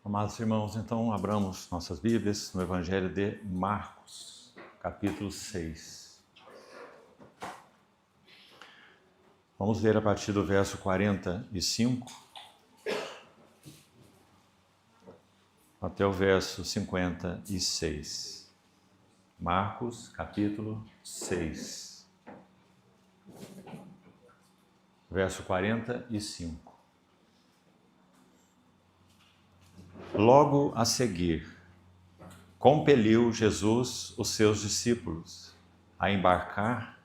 Amados irmãos, então abramos nossas Bíblias no Evangelho de Marcos, capítulo 6. Vamos ler a partir do verso 45 até o verso 56. Marcos, capítulo 6, verso 45. Logo a seguir, compeliu Jesus os seus discípulos a embarcar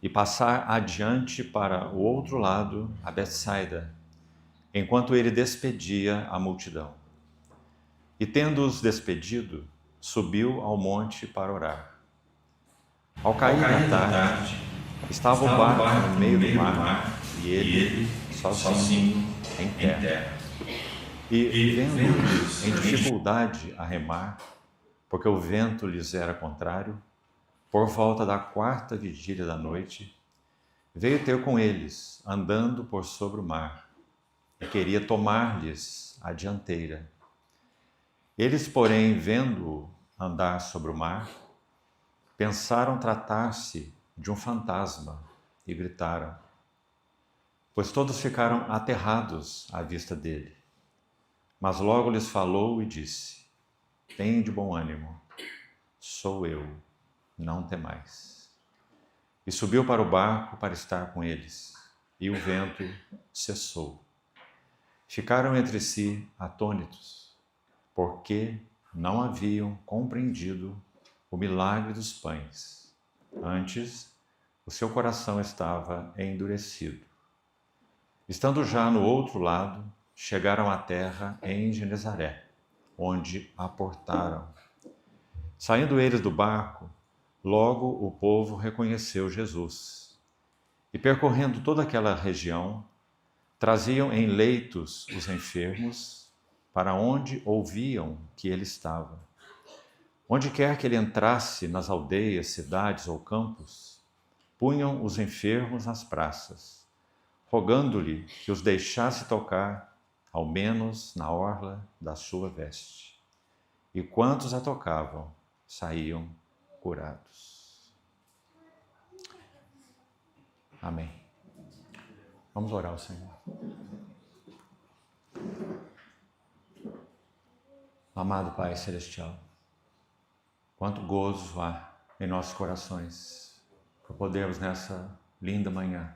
e passar adiante para o outro lado, a Betsaida, enquanto ele despedia a multidão. E tendo-os despedido, subiu ao monte para orar. Ao cair da tarde, estava o barco no meio do mar e ele sozinho em terra. E vendo-os em dificuldade a remar, porque o vento lhes era contrário, por volta da 4ª vigília da noite, veio ter com eles, andando por sobre o mar, e queria tomar-lhes a dianteira. Eles, porém, vendo-o andar sobre o mar, pensaram tratar-se de um fantasma e gritaram, pois todos ficaram aterrados à vista dele. Mas logo lhes falou e disse, tende bom ânimo, sou eu, não temais. E subiu para o barco para estar com eles, e o vento cessou. Ficaram entre si atônitos, porque não haviam compreendido o milagre dos pães. Antes, o seu coração estava endurecido. Estando já no outro lado, chegaram à terra em Genezaré, onde aportaram. Saindo eles do barco, logo o povo reconheceu Jesus. E percorrendo toda aquela região, traziam em leitos os enfermos para onde ouviam que ele estava. Onde quer que ele entrasse, nas aldeias, cidades ou campos, punham os enfermos nas praças, rogando-lhe que os deixasse tocar, ao menos na orla da sua veste. E quantos a tocavam, saíam curados. Amém. Vamos orar ao Senhor. Amado Pai Celestial, quanto gozo há em nossos corações por podermos nessa linda manhã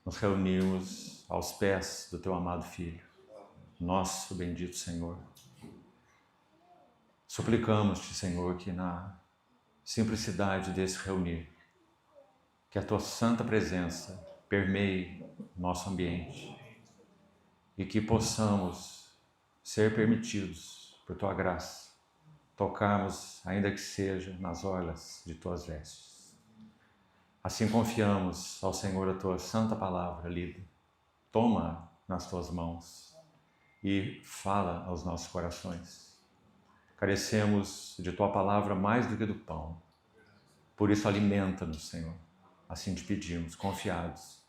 nos reunirmos aos pés do Teu amado Filho, nosso bendito Senhor. Suplicamos-te, Senhor, que na simplicidade desse reunir, que a Tua santa presença permeie nosso ambiente e que possamos ser permitidos, por Tua graça, tocarmos, ainda que seja nas orlas de Tuas vestes. Assim confiamos ao Senhor a Tua santa palavra lida. Toma nas Tuas mãos e fala aos nossos corações. Carecemos de Tua palavra mais do que do pão. Por isso alimenta-nos, Senhor. Assim te pedimos, confiados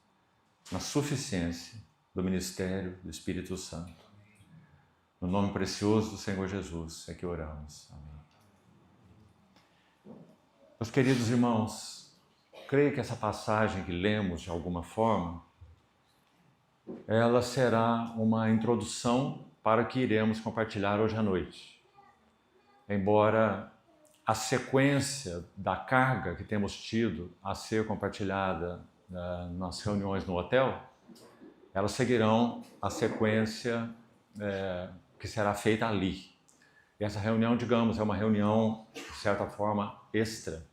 na suficiência do ministério do Espírito Santo. No nome precioso do Senhor Jesus é que oramos. Amém. Meus queridos irmãos, creio que essa passagem que lemos de alguma forma, ela será uma introdução para o que iremos compartilhar hoje à noite. Embora a sequência da carga que temos tido a ser compartilhada nas reuniões no hotel, elas seguirão a sequência que será feita ali. E essa reunião, digamos, é uma reunião, de certa forma, extra.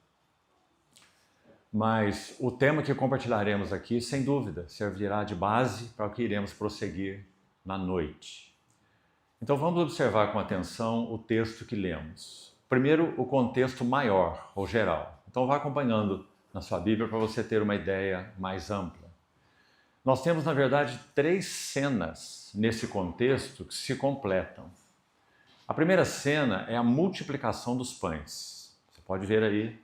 Mas o tema que compartilharemos aqui, sem dúvida, servirá de base para o que iremos prosseguir na noite. Então vamos observar com atenção o texto que lemos. Primeiro, o contexto maior, ou geral. Então vá acompanhando na sua Bíblia para você ter uma ideia mais ampla. Nós temos, na verdade, 3 cenas nesse contexto que se completam. A primeira cena é a multiplicação dos pães. Você pode ver aí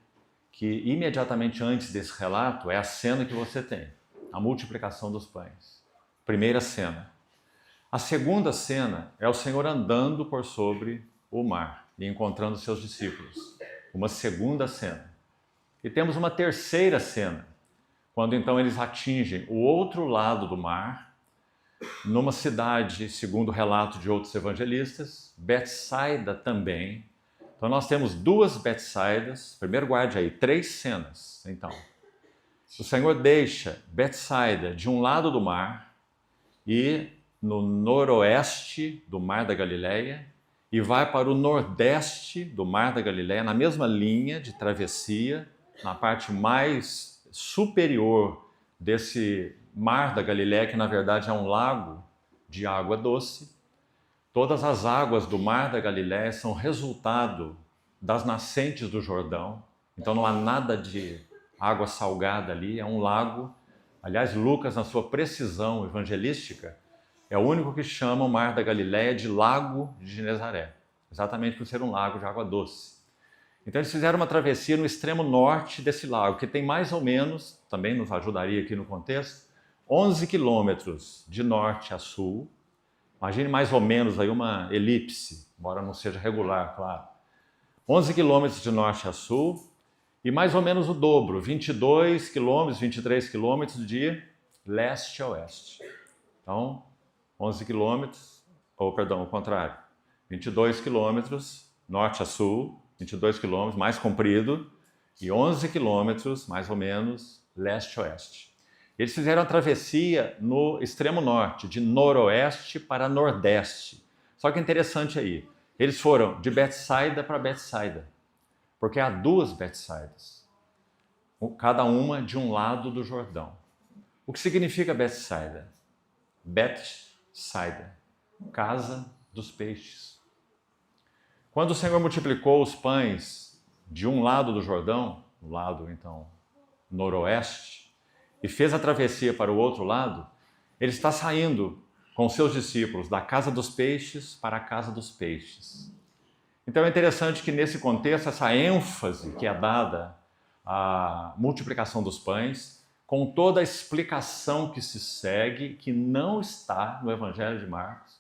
que imediatamente antes desse relato é a cena que você tem, a multiplicação dos pães. Primeira cena. A segunda cena é o Senhor andando por sobre o mar e encontrando seus discípulos. Uma segunda cena. E temos uma terceira cena, quando então eles atingem o outro lado do mar, numa cidade, segundo o relato de outros evangelistas, Betsaida também. Então nós temos duas Betsaidas, primeiro guarde aí, 3 cenas, então. O Senhor deixa Betsaida de um lado do mar e no noroeste do Mar da Galileia e vai para o nordeste do Mar da Galileia, na mesma linha de travessia, na parte mais superior desse Mar da Galileia, que na verdade é um lago de água doce. Todas as águas do Mar da Galileia são resultado das nascentes do Jordão, então não há nada de água salgada ali, é um lago. Aliás, Lucas, na sua precisão evangelística, é o único que chama o Mar da Galileia de Lago de Genezaré, exatamente por ser um lago de água doce. Então eles fizeram uma travessia no extremo norte desse lago, que tem mais ou menos, também nos ajudaria aqui no contexto, 11 quilômetros de norte a sul. Imagine mais ou menos aí uma elipse, embora não seja regular, claro. 11 quilômetros de norte a sul e mais ou menos o dobro, 22 quilômetros, 23 quilômetros de leste a oeste. Então, 11 quilômetros, ou perdão, o contrário, 22 quilômetros norte a sul, 22 quilômetros mais comprido, e 11 quilômetros, mais ou menos, leste a oeste. Eles fizeram a travessia no extremo norte, de noroeste para nordeste. Só que é interessante aí, eles foram de Betsaida para Betsaida, porque há 2 Betsaidas, cada uma de um lado do Jordão. O que significa Betsaida? Betsaida, casa dos peixes. Quando o Senhor multiplicou os pães de um lado do Jordão, o lado então noroeste, e fez a travessia para o outro lado, ele está saindo com seus discípulos da casa dos peixes para a casa dos peixes. Então é interessante que nesse contexto, essa ênfase que é dada à multiplicação dos pães, com toda a explicação que se segue, que não está no Evangelho de Marcos,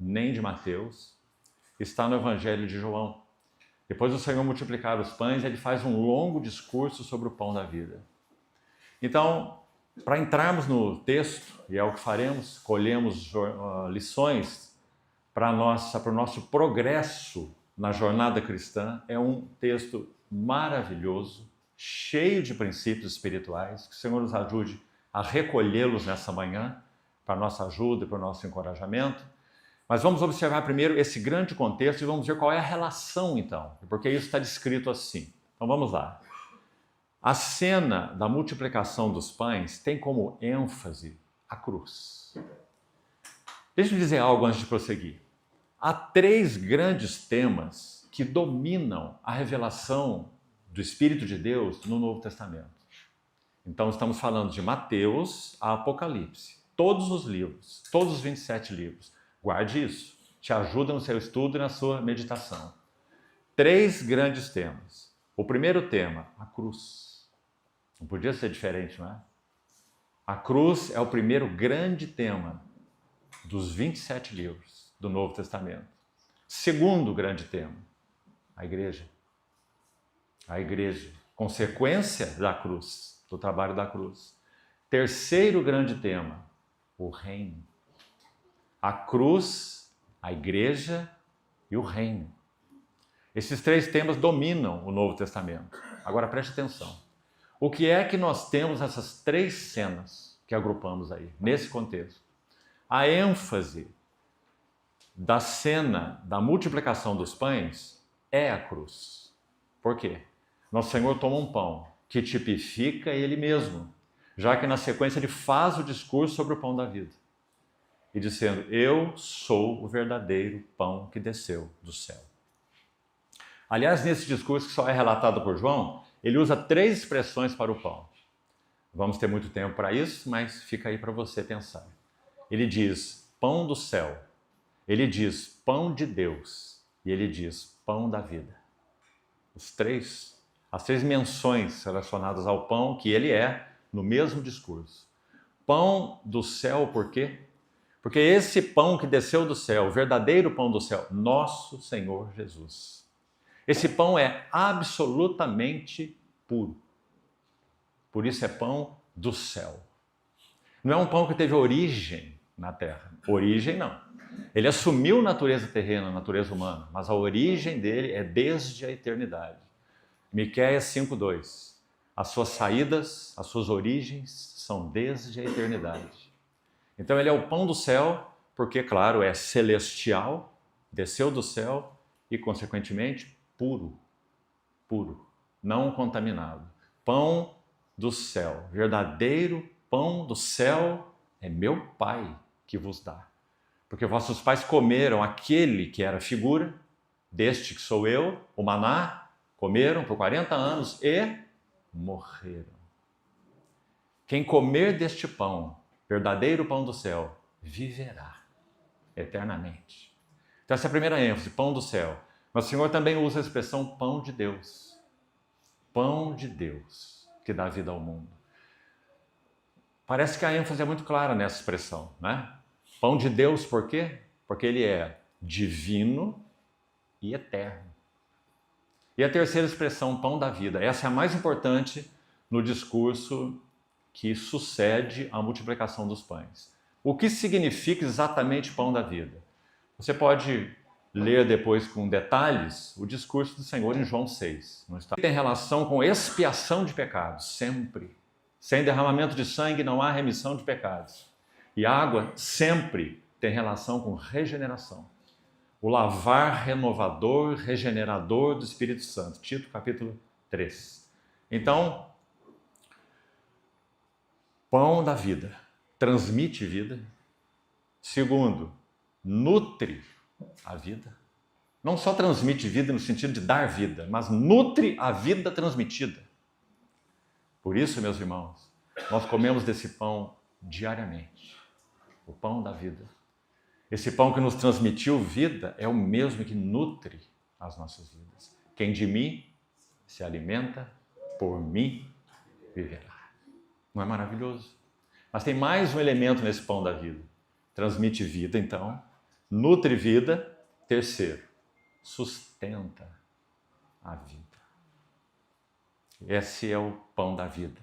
nem de Mateus, está no Evangelho de João. Depois do Senhor multiplicar os pães, ele faz um longo discurso sobre o pão da vida. Então, para entrarmos no texto, e é o que faremos, colhemos lições para o nosso progresso na jornada cristã. É um texto maravilhoso, cheio de princípios espirituais, que o Senhor nos ajude a recolhê-los nessa manhã, para a nossa ajuda e para o nosso encorajamento. Mas vamos observar primeiro esse grande contexto e vamos ver qual é a relação, então, porque isso está descrito assim. Então vamos lá. A cena da multiplicação dos pães tem como ênfase a cruz. Deixa eu dizer algo antes de prosseguir. Há 3 grandes temas que dominam a revelação do Espírito de Deus no Novo Testamento. Então estamos falando de Mateus a Apocalipse. Todos os livros, todos os 27 livros. Guarde isso, te ajuda no seu estudo e na sua meditação. 3 grandes temas. O primeiro tema, a cruz. Não podia ser diferente, não é? A cruz é o primeiro grande tema dos 27 livros do Novo Testamento. Segundo grande tema, a igreja. A igreja, consequência da cruz, do trabalho da cruz. Terceiro grande tema, o reino. A cruz, a igreja e o reino. Esses 3 temas dominam o Novo Testamento. Agora preste atenção. O que é que nós temos nessas 3 cenas que agrupamos aí, nesse contexto? A ênfase da cena da multiplicação dos pães é a cruz. Por quê? Nosso Senhor toma um pão que tipifica Ele mesmo, já que na sequência Ele faz o discurso sobre o pão da vida. E dizendo, eu sou o verdadeiro pão que desceu do céu. Aliás, nesse discurso que só é relatado por João, ele usa 3 expressões para o pão. Vamos ter muito tempo para isso, mas fica aí para você pensar. Ele diz pão do céu, ele diz pão de Deus e ele diz pão da vida. As 3 menções relacionadas ao pão que ele é no mesmo discurso. Pão do céu, por quê? Porque esse pão que desceu do céu, o verdadeiro pão do céu, nosso Senhor Jesus. Esse pão é absolutamente puro. Por isso é pão do céu. Não é um pão que teve origem na terra. Origem não. Ele assumiu natureza terrena, natureza humana, mas a origem dele é desde a eternidade. Miqueias 5:2. As suas saídas, as suas origens são desde a eternidade. Então ele é o pão do céu, porque, claro, é celestial, desceu do céu e, consequentemente, puro. Puro, não contaminado. Pão do céu, verdadeiro pão do céu é meu Pai que vos dá. Porque vossos pais comeram aquele que era figura, deste que sou eu, o maná, comeram por 40 anos e morreram. Quem comer deste pão, verdadeiro pão do céu, viverá eternamente. Então essa é a primeira ênfase, pão do céu. Mas o Senhor também usa a expressão pão de Deus. Pão de Deus, que dá vida ao mundo. Parece que a ênfase é muito clara nessa expressão, né? Pão de Deus, por quê? Porque ele é divino e eterno. E a terceira expressão, pão da vida, essa é a mais importante no discurso que sucede à multiplicação dos pães. O que significa exatamente pão da vida? Você pode ler depois com detalhes o discurso do Senhor em João 6. Não está? Tem relação com expiação de pecados, sempre. Sem derramamento de sangue não há remissão de pecados. E a água sempre tem relação com regeneração. O lavar renovador, regenerador do Espírito Santo. Tito, capítulo 3. Então, pão da vida, transmite vida. Segundo, nutre a vida. Não só transmite vida no sentido de dar vida, mas nutre a vida transmitida. Por isso, meus irmãos, nós comemos desse pão diariamente. O pão da vida. Esse pão que nos transmitiu vida é o mesmo que nutre as nossas vidas. Quem de mim se alimenta, por mim viverá. Não é maravilhoso? Mas tem mais um elemento nesse pão da vida. Transmite vida, então. Nutre vida. Terceiro, sustenta a vida. Esse é o pão da vida.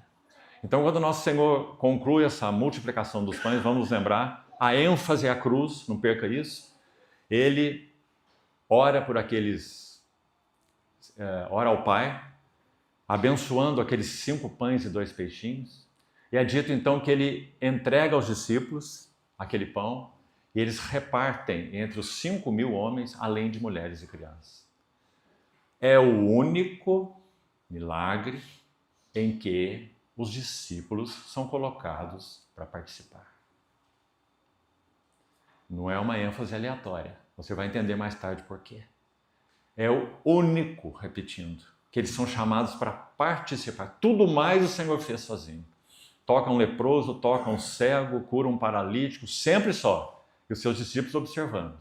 Então, quando nosso Senhor conclui essa multiplicação dos pães, vamos lembrar, a ênfase é a cruz, não perca isso. Ele ora por aqueles, ora ao Pai, abençoando aqueles 5 pães e 2 peixinhos. E é dito então que ele entrega aos discípulos aquele pão e eles repartem entre os 5.000 homens, além de mulheres e crianças. É o único milagre em que os discípulos são colocados para participar. Não é uma ênfase aleatória. Você vai entender mais tarde por quê. É o único, repetindo, que eles são chamados para participar. Tudo mais o Senhor fez sozinho. Toca um leproso, toca um cego, cura um paralítico, sempre só. E os seus discípulos observando.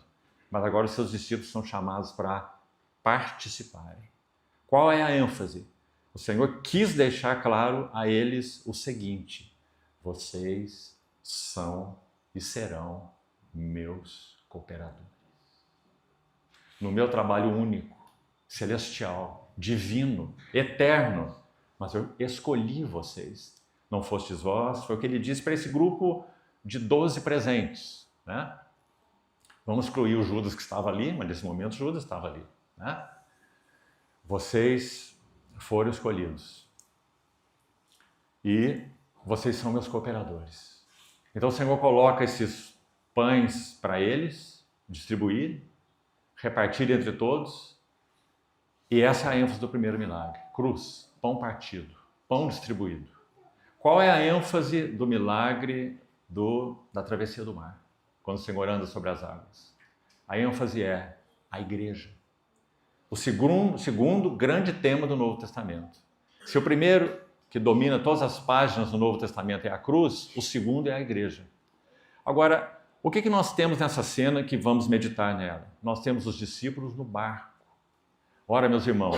Mas agora os seus discípulos são chamados para participarem. Qual é a ênfase? O Senhor quis deixar claro a eles o seguinte: vocês são e serão meus cooperadores. No meu trabalho único, celestial, divino, eterno, mas eu escolhi vocês. Não fostes vós, foi o que ele disse para esse grupo de 12 presentes, né? Vamos excluir o Judas que estava ali, mas nesse momento Judas estava ali, né? Vocês foram escolhidos e vocês são meus cooperadores. Então o Senhor coloca esses pães para eles, distribuir, repartir entre todos, e essa é a ênfase do primeiro milagre. Cruz, pão partido, pão distribuído. Qual é a ênfase do milagre da travessia do mar, quando o Senhor anda sobre as águas? A ênfase é a igreja. O segundo grande tema do Novo Testamento. Se o primeiro, que domina todas as páginas do Novo Testamento, é a cruz, o segundo é a igreja. Agora, o que nós temos nessa cena que vamos meditar nela? Nós temos os discípulos no barco. Ora, meus irmãos,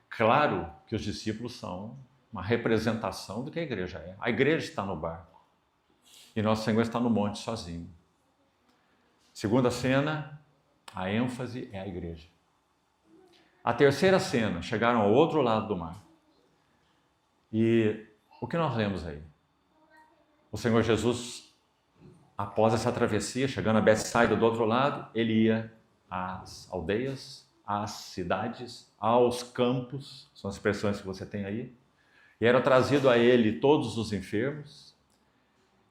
claro que os discípulos são uma representação do que a igreja é. A igreja está no barco. E nosso Senhor está no monte sozinho. Segunda cena, a ênfase é a igreja. A terceira cena, chegaram ao outro lado do mar. E o que nós lemos aí? O Senhor Jesus, após essa travessia, chegando a Betsaida do outro lado, ele ia às aldeias, às cidades, aos campos, são as expressões que você tem aí, e era trazido a ele todos os enfermos,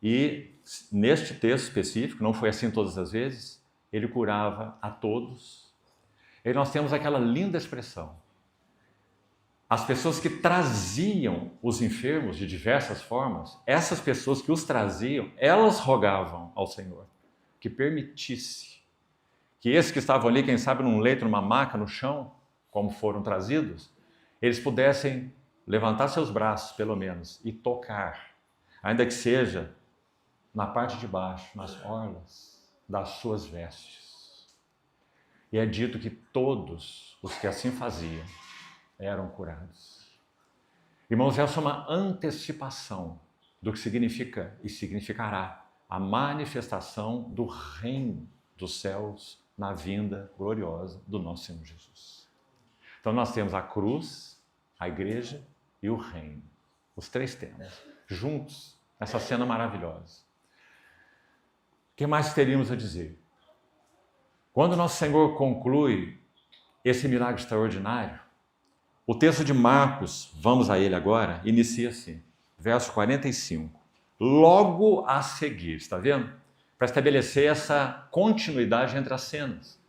e neste texto específico, não foi assim todas as vezes, ele curava a todos. E nós temos aquela linda expressão, as pessoas que traziam os enfermos de diversas formas, essas pessoas que os traziam, elas rogavam ao Senhor que permitisse que esses que estavam ali, quem sabe num leito, numa maca, no chão, como foram trazidos, eles pudessem levantar seus braços, pelo menos, e tocar, ainda que seja na parte de baixo, nas orlas das suas vestes. E é dito que todos os que assim faziam eram curados. Irmãos, essa é uma antecipação do que significa e significará a manifestação do reino dos céus na vinda gloriosa do nosso Senhor Jesus. Então nós temos a cruz, a igreja e o reino. Os três temas, juntos, nessa cena maravilhosa. O que mais teríamos a dizer? Quando nosso Senhor conclui esse milagre extraordinário, o texto de Marcos, vamos a ele agora, inicia assim, verso 45. Logo a seguir, está vendo? Para estabelecer essa continuidade entre as cenas.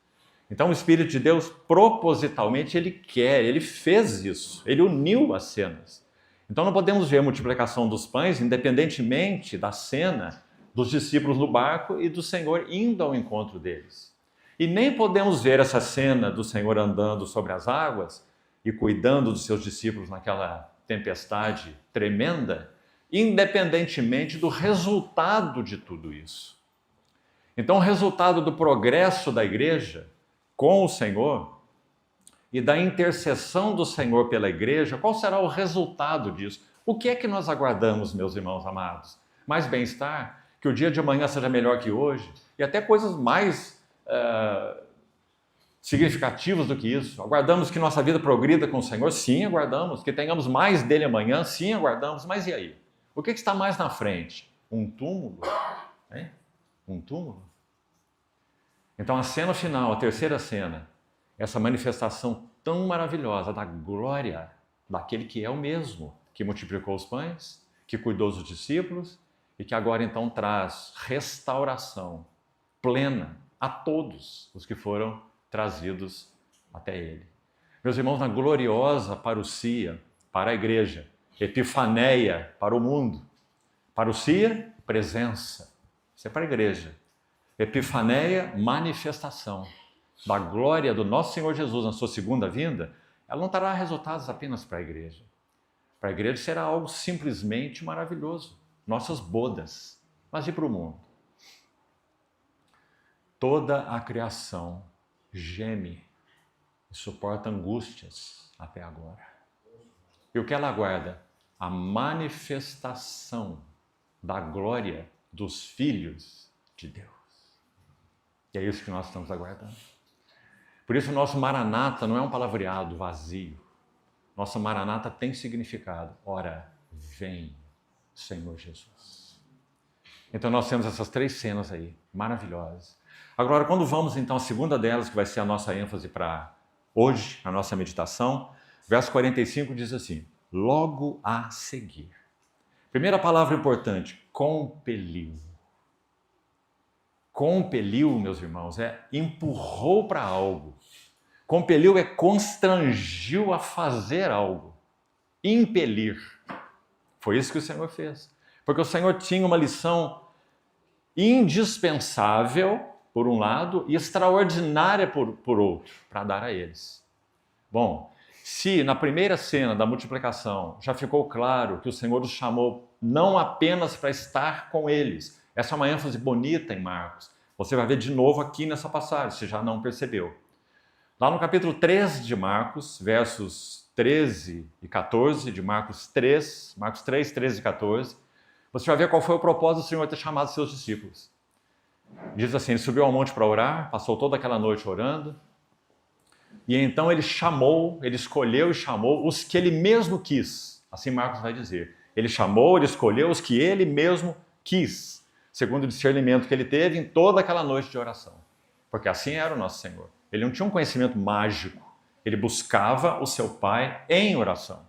Então o Espírito de Deus, propositalmente, ele fez isso, ele uniu as cenas. Então não podemos ver a multiplicação dos pães, independentemente da cena dos discípulos no barco e do Senhor indo ao encontro deles. E nem podemos ver essa cena do Senhor andando sobre as águas e cuidando dos seus discípulos naquela tempestade tremenda, independentemente do resultado de tudo isso. Então, o resultado do progresso da igreja com o Senhor e da intercessão do Senhor pela igreja, qual será o resultado disso? O que é que nós aguardamos, meus irmãos amados? Mais bem-estar? Que o dia de amanhã seja melhor que hoje? E até coisas mais significativas do que isso. Aguardamos que nossa vida progrida com o Senhor? Sim, aguardamos. Que tenhamos mais dele amanhã? Sim, aguardamos. Mas e aí? O que está mais na frente? Um túmulo? Um túmulo? Então a cena final, a terceira cena, essa manifestação tão maravilhosa da glória daquele que é o mesmo, que multiplicou os pães, que cuidou dos discípulos e que agora então traz restauração plena a todos os que foram trazidos até ele. Meus irmãos, na gloriosa parousia para a igreja, epifaneia para o mundo. Parousia, presença. Isso é para a igreja. Epifaneia, manifestação da glória do nosso Senhor Jesus na sua segunda vinda, ela não trará resultados apenas para a igreja. Para a igreja será algo simplesmente maravilhoso. Nossas bodas, mas e para o mundo? Toda a criação geme e suporta angústias até agora. E o que ela aguarda? A manifestação da glória dos filhos de Deus. E é isso que nós estamos aguardando. Por isso, o nosso Maranata não é um palavreado vazio. Nosso Maranata tem significado. Ora, vem, Senhor Jesus. Então, nós temos essas três cenas aí, maravilhosas. Agora, quando vamos, então, à segunda delas, que vai ser a nossa ênfase para hoje, a nossa meditação, verso 45 diz assim, logo a seguir. Primeira palavra importante, compeliu. Compeliu, meus irmãos, é empurrou para algo. Compeliu é constrangiu a fazer algo. Impelir. Foi isso que o Senhor fez. Porque o Senhor tinha uma lição indispensável, por um lado, e extraordinária por outro, para dar a eles. Bom, se na primeira cena da multiplicação já ficou claro que o Senhor os chamou não apenas para estar com eles, essa é uma ênfase bonita em Marcos. Você vai ver de novo aqui nessa passagem, se já não percebeu. Lá no capítulo 3 de Marcos, versos 13 e 14, de Marcos 3, 13 e 14, você vai ver qual foi o propósito do Senhor ter chamado seus discípulos. Diz assim, ele subiu ao monte para orar, passou toda aquela noite orando, e então ele escolheu e chamou os que ele mesmo quis. Assim Marcos vai dizer. Ele chamou, ele escolheu os que ele mesmo quis, segundo o discernimento que ele teve em toda aquela noite de oração. Porque assim era o nosso Senhor. Ele não tinha um conhecimento mágico. Ele buscava o seu Pai em oração.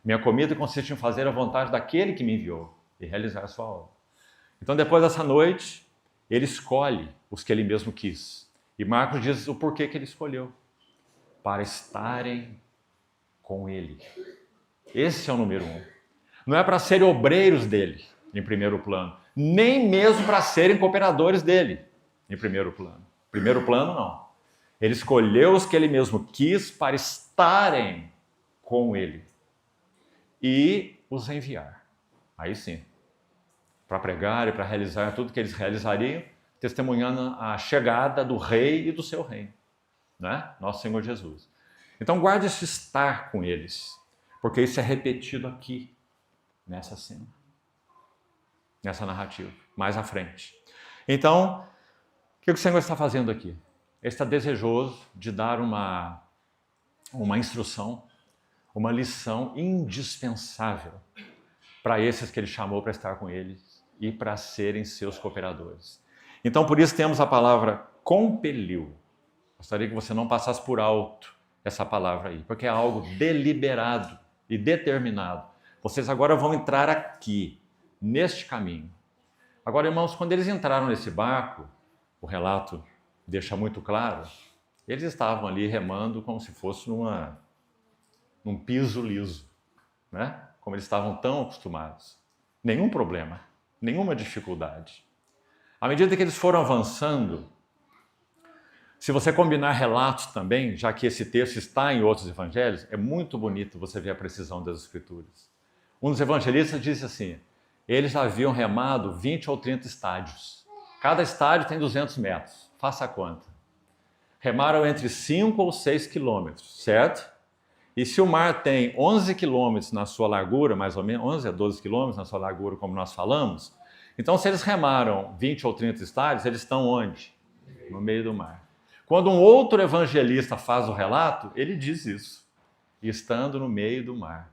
Minha comida consiste em fazer a vontade daquele que me enviou e realizar a sua obra. Então, depois dessa noite, ele escolhe os que ele mesmo quis. E Marcos diz o porquê que ele escolheu. Para estarem com ele. Esse é o número 1. Não é para serem obreiros dele, em primeiro plano. Nem mesmo para serem cooperadores dele, em primeiro plano. Primeiro plano, não. Ele escolheu os que ele mesmo quis para estarem com ele. E os enviar. Aí sim. Para pregar e para realizar tudo que eles realizariam, testemunhando a chegada do rei e do seu reino. Né? Nosso Senhor Jesus. Então guarde esse estar com eles, porque isso é repetido aqui, nessa cena, nessa narrativa, mais à frente. Então, o que o Senhor está fazendo aqui? Ele está desejoso de dar uma instrução, uma lição indispensável para esses que ele chamou para estar com eles e para serem seus cooperadores. Então, por isso temos a palavra compeliu. Gostaria que você não passasse por alto essa palavra aí, porque é algo deliberado e determinado. Vocês agora vão entrar aqui, neste caminho. Agora, irmãos, quando eles entraram nesse barco, o relato deixa muito claro, eles estavam ali remando como se fosse num piso liso, né? Como eles estavam tão acostumados. Nenhum problema, nenhuma dificuldade. À medida que eles foram avançando, se você combinar relatos também, já que esse texto está em outros evangelhos, é muito bonito você ver a precisão das escrituras. Um dos evangelistas disse assim, eles haviam remado 20 ou 30 estádios. Cada estádio tem 200 metros, faça a conta. Remaram entre 5 ou 6 quilômetros, certo? E se o mar tem 11 quilômetros na sua largura, mais ou menos, 11 a 12 quilômetros na sua largura, como nós falamos, então se eles remaram 20 ou 30 estádios, eles estão onde? No meio do mar. Quando um outro evangelista faz o relato, ele diz isso, estando no meio do mar.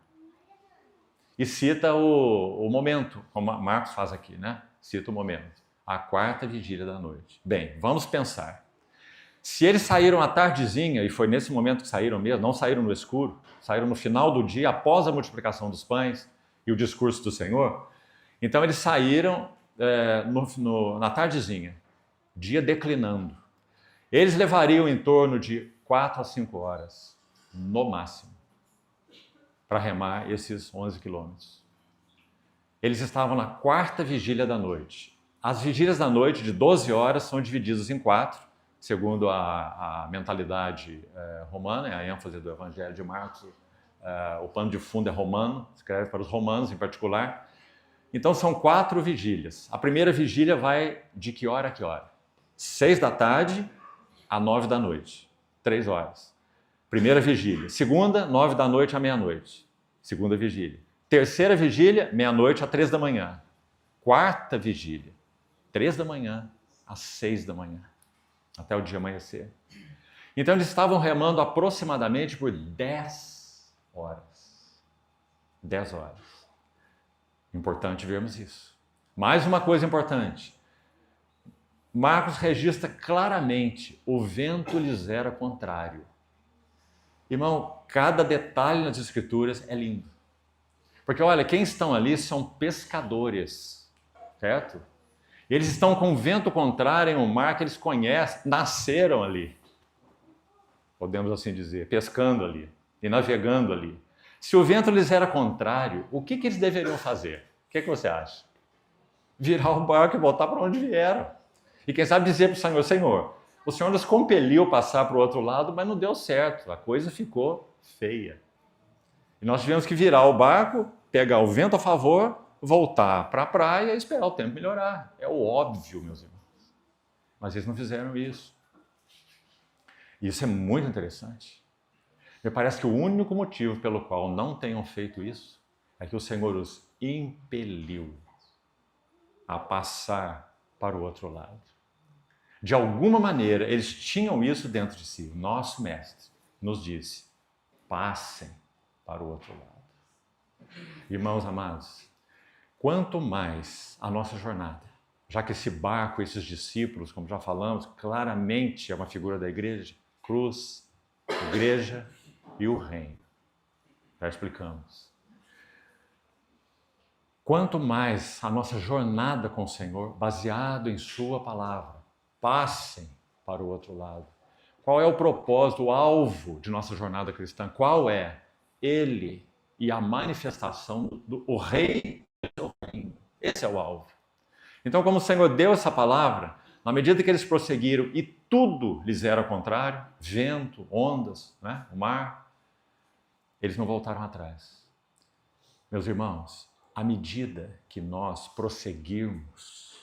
E cita o momento, como Marcos faz aqui, né? Cita o momento, a 4ª vigília da noite. Bem, vamos pensar. Se eles saíram à tardezinha, e foi nesse momento que saíram mesmo, não saíram no escuro, saíram no final do dia, após a multiplicação dos pães e o discurso do Senhor, então eles saíram na tardezinha, dia declinando. Eles levariam em torno de 4 a 5 horas, no máximo, para remar esses 11 quilômetros. Eles estavam na 4ª vigília da noite. As vigílias da noite, de 12 horas, são divididas em 4, segundo a mentalidade romana, é a ênfase do Evangelho de Marcos, o pano de fundo é romano, escreve para os romanos em particular. Então são 4 vigílias. A primeira vigília vai de que hora a que hora? 6 da tarde a 9 da noite, 3 horas. Primeira vigília. Segunda, 9 da noite à meia-noite. Segunda vigília. Terceira vigília, meia-noite a 3 da manhã. Quarta vigília, 3 da manhã às 6 da manhã, até o dia amanhecer. Então eles estavam remando aproximadamente por 10 horas. 10 horas. Importante vermos isso. Mais uma coisa importante. Marcos registra claramente, o vento lhes era contrário. Irmão, cada detalhe nas escrituras é lindo. Porque olha, quem estão ali são pescadores, certo? Eles estão com vento contrário em um mar que eles conhecem, nasceram ali. Podemos assim dizer, pescando ali e navegando ali. Se o vento lhes era contrário, o que eles deveriam fazer? O que você acha? Virar o barco e voltar para onde vieram. E quem sabe dizer para o Senhor, Senhor, o Senhor nos compeliu a passar para o outro lado, mas não deu certo, a coisa ficou feia. E nós tivemos que virar o barco, pegar o vento a favor, voltar para a praia e esperar o tempo melhorar. É o óbvio, meus irmãos. Mas eles não fizeram isso. E isso é muito interessante. Me parece que o único motivo pelo qual não tenham feito isso é que o Senhor os impeliu a passar para o outro lado. De alguma maneira, eles tinham isso dentro de si. Nosso mestre nos disse: passem para o outro lado. Irmãos amados, quanto mais a nossa jornada, já que esse barco, esses discípulos, como já falamos, claramente é uma figura da igreja, cruz, igreja e o reino. Já explicamos. Quanto mais a nossa jornada com o Senhor, baseado em sua palavra, passem para o outro lado. Qual é o propósito, o alvo de nossa jornada cristã? Qual é? Ele e a manifestação do rei do seu reino. Esse é o alvo. Então, como o Senhor deu essa palavra, na medida que eles prosseguiram e tudo lhes era ao contrário, vento, ondas, né, o mar, eles não voltaram atrás. Meus irmãos, à medida que nós prosseguirmos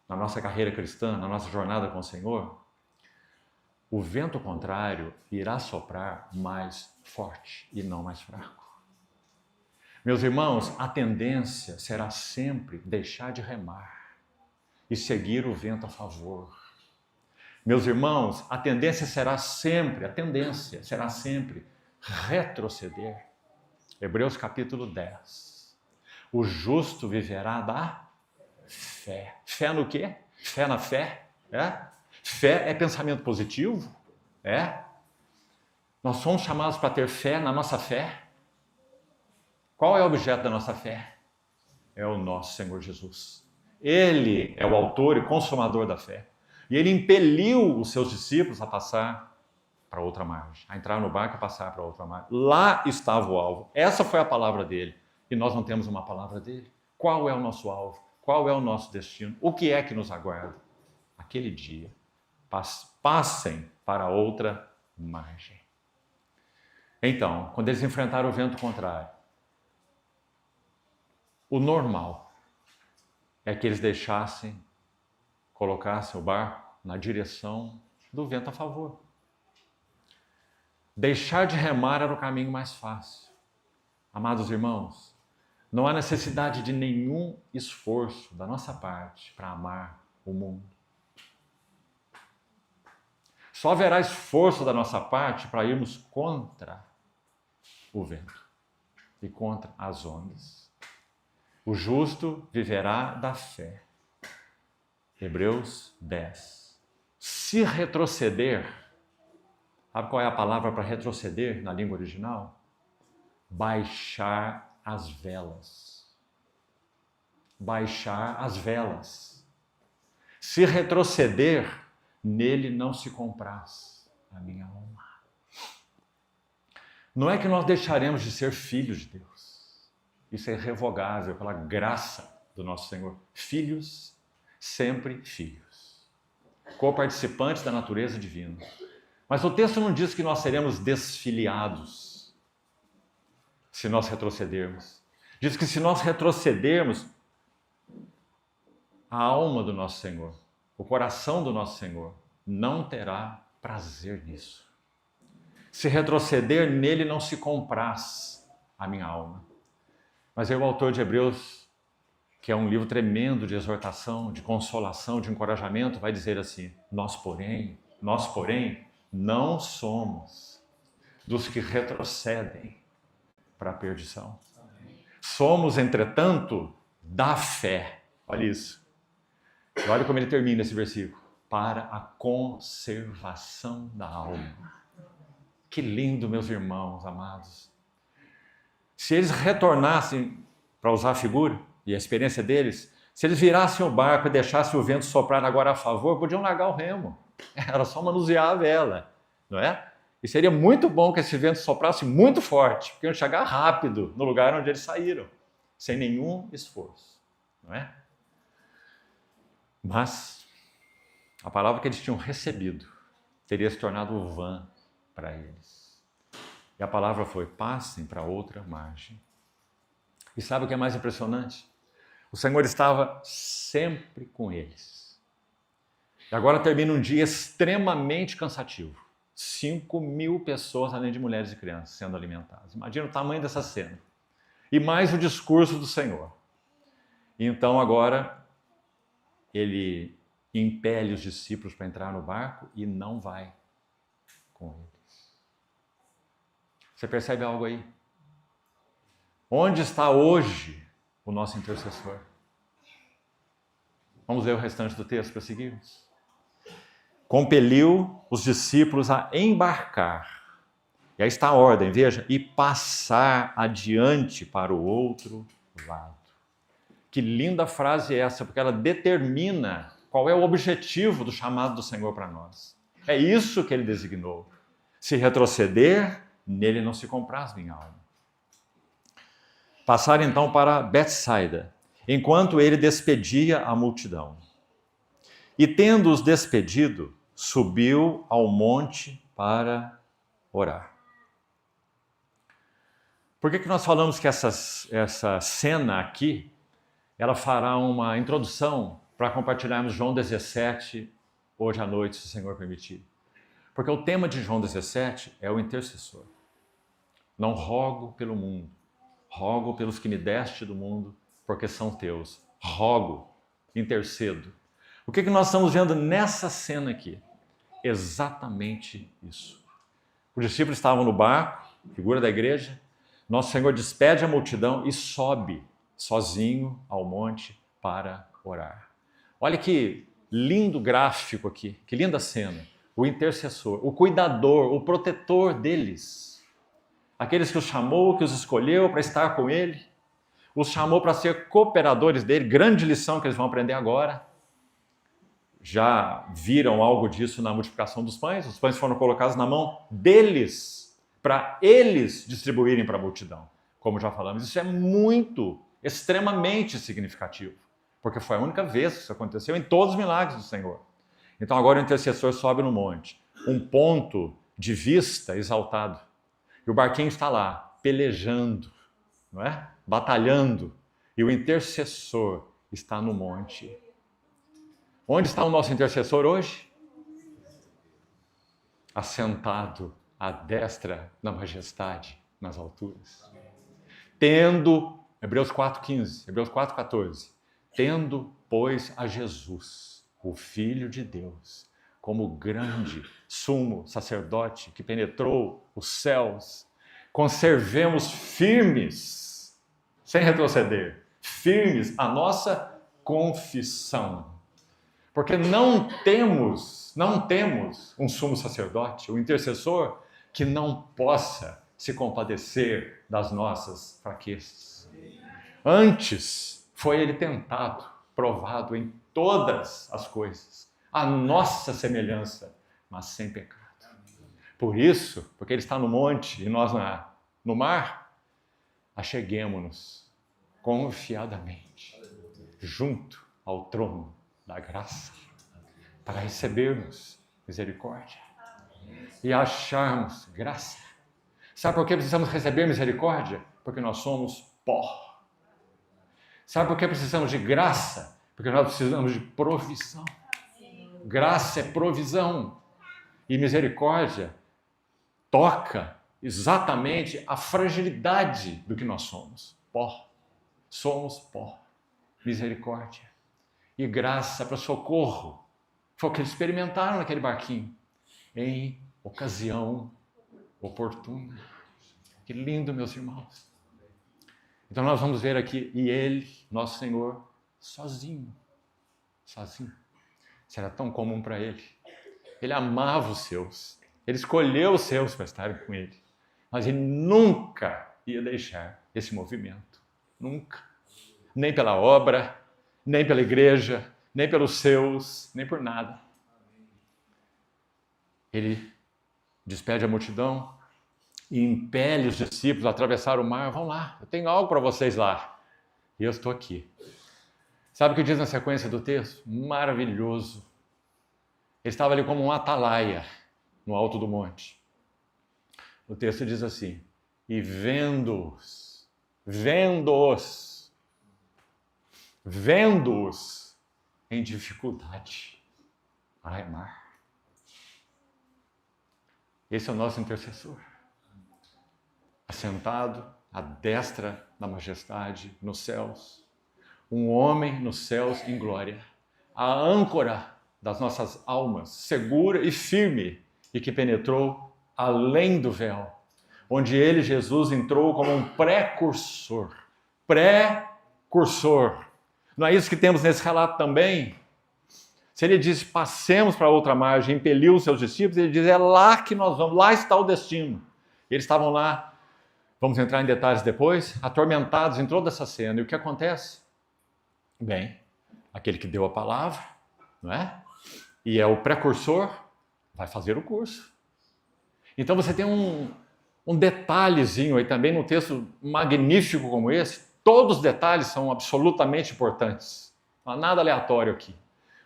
na nossa carreira cristã, na nossa jornada com o Senhor, o vento contrário irá soprar mais forte e não mais fraco. Meus irmãos, a tendência será sempre deixar de remar e seguir o vento a favor. Meus irmãos, a tendência será sempre retroceder. Hebreus capítulo 10. O justo viverá da fé. Fé no quê? Fé na fé? Fé é pensamento positivo? Nós somos chamados para ter fé na nossa fé. Qual é o objeto da nossa fé? É o nosso Senhor Jesus. Ele é o autor e consumador da fé. E ele impeliu os seus discípulos a passar para outra margem, a entrar no barco e passar para outra margem. Lá estava o alvo. Essa foi a palavra dele. E nós não temos uma palavra dele. Qual é o nosso alvo? Qual é o nosso destino? O que é que nos aguarda? Aquele dia. Passem para outra margem. Então, quando eles enfrentaram o vento contrário, o normal é que eles colocassem o barco na direção do vento a favor. Deixar de remar era o caminho mais fácil. Amados irmãos, não há necessidade de nenhum esforço da nossa parte para amar o mundo. Só haverá esforço da nossa parte para irmos contra o vento e contra as ondas. O justo viverá da fé. Hebreus 10. Se retroceder, sabe qual é a palavra para retroceder na língua original? Baixar as velas. Baixar as velas. Se retroceder, nele não se compraz a minha alma. Não é que nós deixaremos de ser filhos de Deus. Isso é irrevogável pela graça do nosso Senhor. Filhos, sempre filhos. Co-participantes da natureza divina. Mas o texto não diz que nós seremos desfiliados se nós retrocedermos. Diz que se nós retrocedermos, a alma do nosso Senhor, o coração do nosso Senhor, não terá prazer nisso. Se retroceder, nele não se compraz a minha alma. Mas aí o autor de Hebreus, que é um livro tremendo de exortação, de consolação, de encorajamento, vai dizer assim: nós, porém, não somos dos que retrocedem para a perdição. Somos, entretanto, da fé. Olha isso. E olha como ele termina esse versículo. Para a conservação da alma. Que lindo, meus irmãos amados. Se eles retornassem, para usar a figura e a experiência deles, se eles virassem o barco e deixassem o vento soprar agora a favor, podiam largar o remo. Era só manusear a vela, não é? E seria muito bom que esse vento soprasse muito forte, porque iam chegar rápido no lugar onde eles saíram, sem nenhum esforço, não é? Mas a palavra que eles tinham recebido teria se tornado vã para eles. E a palavra foi: passem para outra margem. E sabe o que é mais impressionante? O Senhor estava sempre com eles. E agora termina um dia extremamente cansativo. 5.000 pessoas, além de mulheres e crianças, sendo alimentadas. Imagina o tamanho dessa cena. E mais o discurso do Senhor. E então agora ele e impele os discípulos para entrar no barco e não vai com eles. Você percebe algo aí? Onde está hoje o nosso intercessor? Vamos ler o restante do texto para seguirmos. Compeliu os discípulos a embarcar. E aí está a ordem, veja, e passar adiante para o outro lado. Que linda frase é essa, porque ela determina qual é o objetivo do chamado do Senhor para nós. É isso que ele designou. Se retroceder, nele não se compraz minha alma. Passaram então para Betsaida, enquanto ele despedia a multidão. E tendo-os despedido, subiu ao monte para orar. Por que nós falamos que essa cena aqui, ela fará uma introdução para compartilharmos João 17 hoje à noite, se o Senhor permitir? Porque o tema de João 17 é o intercessor. Não rogo pelo mundo, rogo pelos que me deste do mundo, porque são teus. Rogo, intercedo. O que nós estamos vendo nessa cena aqui? Exatamente isso. Os discípulos estavam no barco, figura da igreja. Nosso Senhor despede a multidão e sobe sozinho ao monte para orar. Olha que lindo gráfico aqui, que linda cena. O intercessor, o cuidador, o protetor deles. Aqueles que os chamou, que os escolheu para estar com ele. Os chamou para ser cooperadores dele. Grande lição que eles vão aprender agora. Já viram algo disso na multiplicação dos pães? Os pães foram colocados na mão deles, para eles distribuírem para a multidão. Como já falamos, isso é muito, extremamente significativo, porque foi a única vez que isso aconteceu em todos os milagres do Senhor. Então agora o intercessor sobe no monte, um ponto de vista exaltado, e o barquinho está lá, pelejando, não é? Batalhando, e o intercessor está no monte. Onde está o nosso intercessor hoje? Assentado à destra da majestade nas alturas. Tendo, Hebreus 4,15, Hebreus 4,14, tendo, pois, a Jesus, o Filho de Deus, como grande sumo sacerdote que penetrou os céus, conservemos firmes, sem retroceder, firmes a nossa confissão. Porque não temos um sumo sacerdote, um intercessor, que não possa se compadecer das nossas fraquezas. Antes foi ele tentado, provado em todas as coisas, a nossa semelhança, mas sem pecado. Por isso, porque ele está no monte e nós no mar, acheguemo-nos confiadamente junto ao trono da graça, para recebermos misericórdia e acharmos graça. Sabe por que precisamos receber misericórdia? Porque nós somos pó. Sabe por que precisamos de graça? Porque nós precisamos de provisão. Graça é provisão. E misericórdia toca exatamente a fragilidade do que nós somos. Pó. Somos pó. Misericórdia. E graça para socorro. Foi o que eles experimentaram naquele barquinho. Em ocasião oportuna. Que lindo, meus irmãos. Então nós vamos ver aqui, e ele, nosso Senhor, sozinho. Isso era tão comum para ele. Ele amava os seus. Ele escolheu os seus para estarem com ele. Mas ele nunca ia deixar esse movimento. Nunca. Nem pela obra, nem pela igreja, nem pelos seus, nem por nada. Ele despede a multidão e impele os discípulos a atravessar o mar. Vão lá, eu tenho algo para vocês lá. E eu estou aqui. Sabe o que diz na sequência do texto? Maravilhoso. Ele estava ali como um atalaia no alto do monte. O texto diz assim, e vendo-os em dificuldade a remar. Esse é o nosso intercessor. Assentado à destra da majestade nos céus. Um homem nos céus em glória. A âncora das nossas almas, segura e firme, e que penetrou além do véu, onde ele, Jesus, entrou como um precursor. Precursor. Não é isso que temos nesse relato também? Se ele diz, passemos para outra margem, impeliu os seus discípulos, ele diz, é lá que nós vamos, lá está o destino. Eles estavam lá, vamos entrar em detalhes depois, atormentados em toda essa cena. E o que acontece? Bem, aquele que deu a palavra, não é? E é o precursor, vai fazer o curso. Então você tem um detalhezinho aí também no texto magnífico como esse. Todos os detalhes são absolutamente importantes. Não há nada aleatório aqui.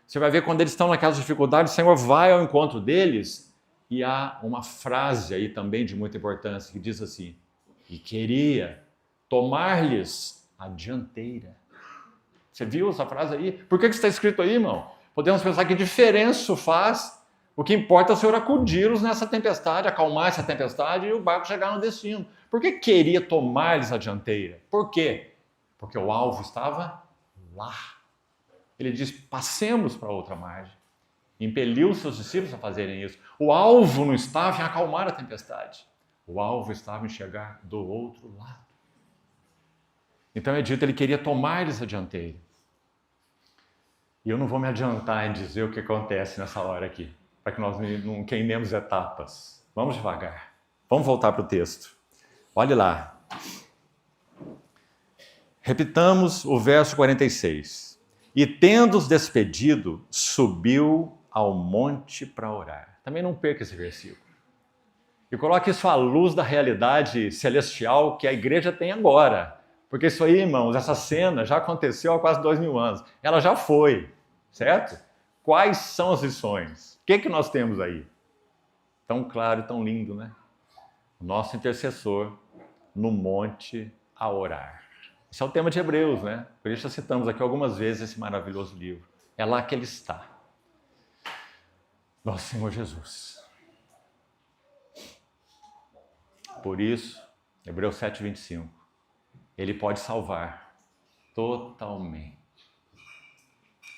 Você vai ver quando eles estão naquelas dificuldades, o Senhor vai ao encontro deles e há uma frase aí também de muita importância que diz assim, e queria tomar-lhes a dianteira. Você viu essa frase aí? Por que está escrito aí, irmão? Podemos pensar que diferença isso faz. O que importa é o Senhor acudir-los nessa tempestade, acalmar essa tempestade e o barco chegar no destino. Por que queria tomar-lhes a dianteira? Por quê? Porque o alvo estava lá. Ele diz, passemos para outra margem. Impeliu os seus discípulos a fazerem isso. O alvo não estava em acalmar a tempestade. O alvo estava em chegar do outro lado. Então é dito, ele queria tomar-lhes a dianteira. E eu não vou me adiantar em dizer o que acontece nessa hora aqui, para que nós não queimemos etapas. Vamos devagar. Vamos voltar para o texto. Olhe lá. Repitamos o verso 46. E tendo-os despedido, subiu ao monte para orar. Também não perca esse versículo. E coloque isso à luz da realidade celestial que a igreja tem agora. Porque isso aí, irmãos, essa cena já aconteceu há quase 2000 anos. Ela já foi, certo? Quais são as lições? O que nós temos aí? Tão claro e tão lindo, né? O nosso intercessor no monte a orar. Esse é o tema de Hebreus, né? Por isso já citamos aqui algumas vezes esse maravilhoso livro. É lá que ele está. Nosso Senhor Jesus. Por isso, Hebreus 7:25, ele pode salvar totalmente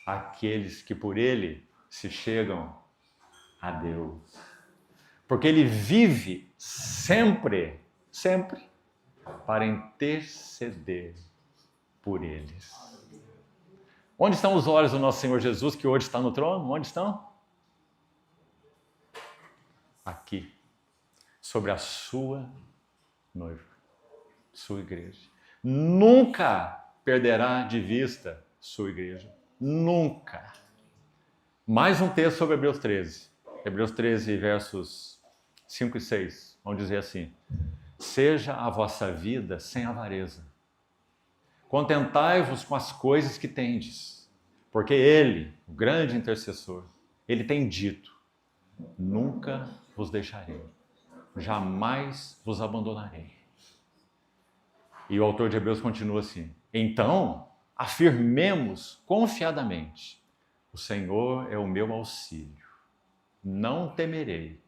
aqueles que por ele se chegam a Deus. Porque ele vive sempre para interceder por eles. Onde estão os olhos do nosso Senhor Jesus, que hoje está no trono? Onde estão? Aqui, sobre a sua noiva, sua igreja. Nunca perderá de vista sua igreja. Nunca. Mais um texto sobre Hebreus 13. Hebreus 13, versos 5 e 6, vão dizer assim: seja a vossa vida sem avareza. Contentai-vos com as coisas que tendes, porque ele, o grande intercessor, ele tem dito, nunca vos deixarei, jamais vos abandonarei. E o autor de Hebreus continua assim: então, afirmemos confiadamente, o Senhor é o meu auxílio, não temerei.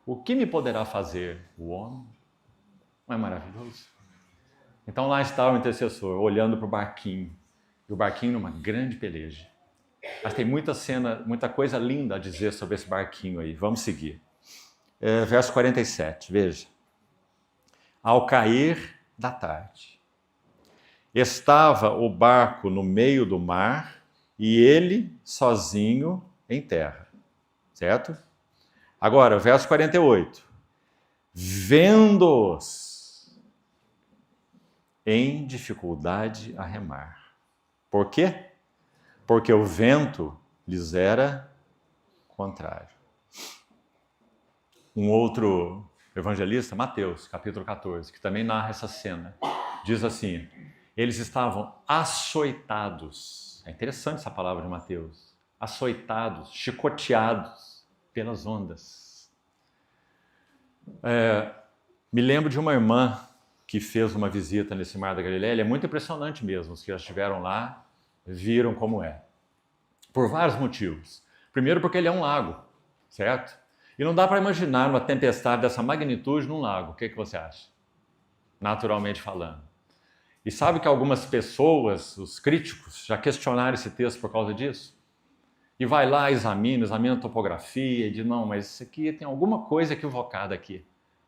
O que me poderá fazer o homem? Não é maravilhoso? Então lá está o intercessor, olhando para o barquinho, e o barquinho numa grande peleja. Mas tem muita coisa linda a dizer sobre esse barquinho aí. Vamos seguir. Verso 47, veja. Ao cair da tarde, estava o barco no meio do mar e ele sozinho em terra. Certo? Agora, verso 48. Vendo-os em dificuldade a remar. Por quê? Porque o vento lhes era contrário. Um outro evangelista, Mateus, capítulo 14, que também narra essa cena, diz assim: eles estavam açoitados. É interessante essa palavra de Mateus. Açoitados, chicoteados pelas ondas. Me lembro de uma irmã que fez uma visita nesse Mar da Galileia. É muito impressionante mesmo. Os que já estiveram lá viram como é. Por vários motivos. Primeiro porque ele é um lago, certo? E não dá para imaginar uma tempestade dessa magnitude num lago. O que você acha? Naturalmente falando. E sabe que algumas pessoas, os críticos, já questionaram esse texto por causa disso? e vai lá, examina a topografia, e diz, não, mas isso aqui tem alguma coisa equivocada aqui.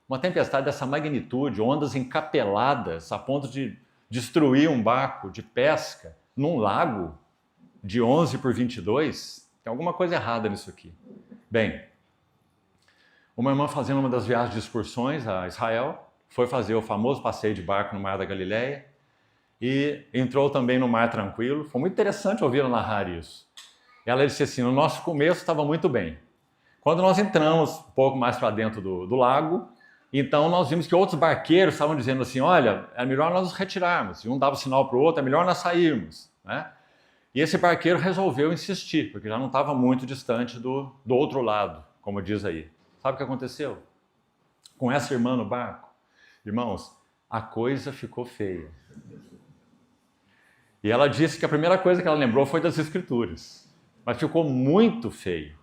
Uma tempestade dessa magnitude, ondas encapeladas a ponto de destruir um barco de pesca num lago de 11 por 22, tem alguma coisa errada nisso aqui. Bem, uma irmã fazendo uma das viagens de excursões a Israel, foi fazer o famoso passeio de barco no Mar da Galileia e entrou também no Mar Tranquilo. Foi muito interessante ouvir ela narrar isso. Ela disse assim, no nosso começo estava muito bem. Quando nós entramos um pouco mais para dentro do lago, então nós vimos que outros barqueiros estavam dizendo assim, olha, é melhor nós nos retirarmos. E um dava sinal para o outro, é melhor nós sairmos. Né? E esse barqueiro resolveu insistir, porque já não estava muito distante do outro lado, como diz aí. Sabe o que aconteceu? Com essa irmã no barco, irmãos, a coisa ficou feia. E ela disse que a primeira coisa que ela lembrou foi das Escrituras. Mas ficou muito feio.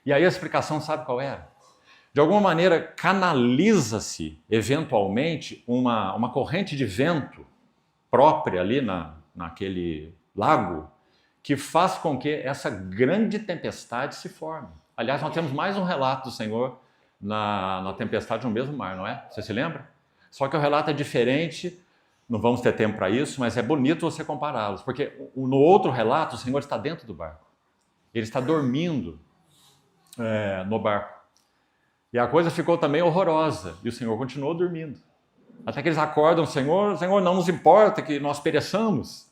E aí a explicação sabe qual era? De alguma maneira canaliza-se, eventualmente, uma corrente de vento própria ali naquele lago, que faz com que essa grande tempestade se forme. Aliás, nós temos mais um relato do Senhor na tempestade no mesmo mar, não é? Você se lembra? Só que o relato é diferente, não vamos ter tempo para isso, mas é bonito você compará-los, porque no outro relato o Senhor está dentro do barco. Ele está dormindo no barco. E a coisa ficou também horrorosa, e o Senhor continuou dormindo. Até que eles acordam, Senhor, não nos importa que nós pereçamos.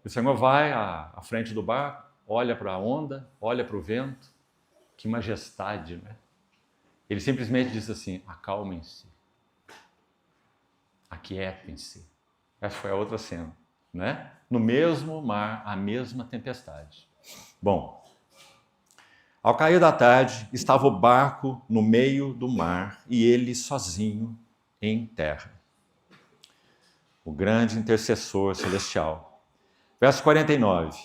E o Senhor vai à frente do barco, olha para a onda, olha para o vento. Que majestade, né? Ele simplesmente diz assim, acalmem-se, aquietem-se. Essa foi a outra cena, né? No mesmo mar, a mesma tempestade. Bom, ao cair da tarde, estava o barco no meio do mar e ele sozinho em terra. O grande intercessor celestial. Verso 49.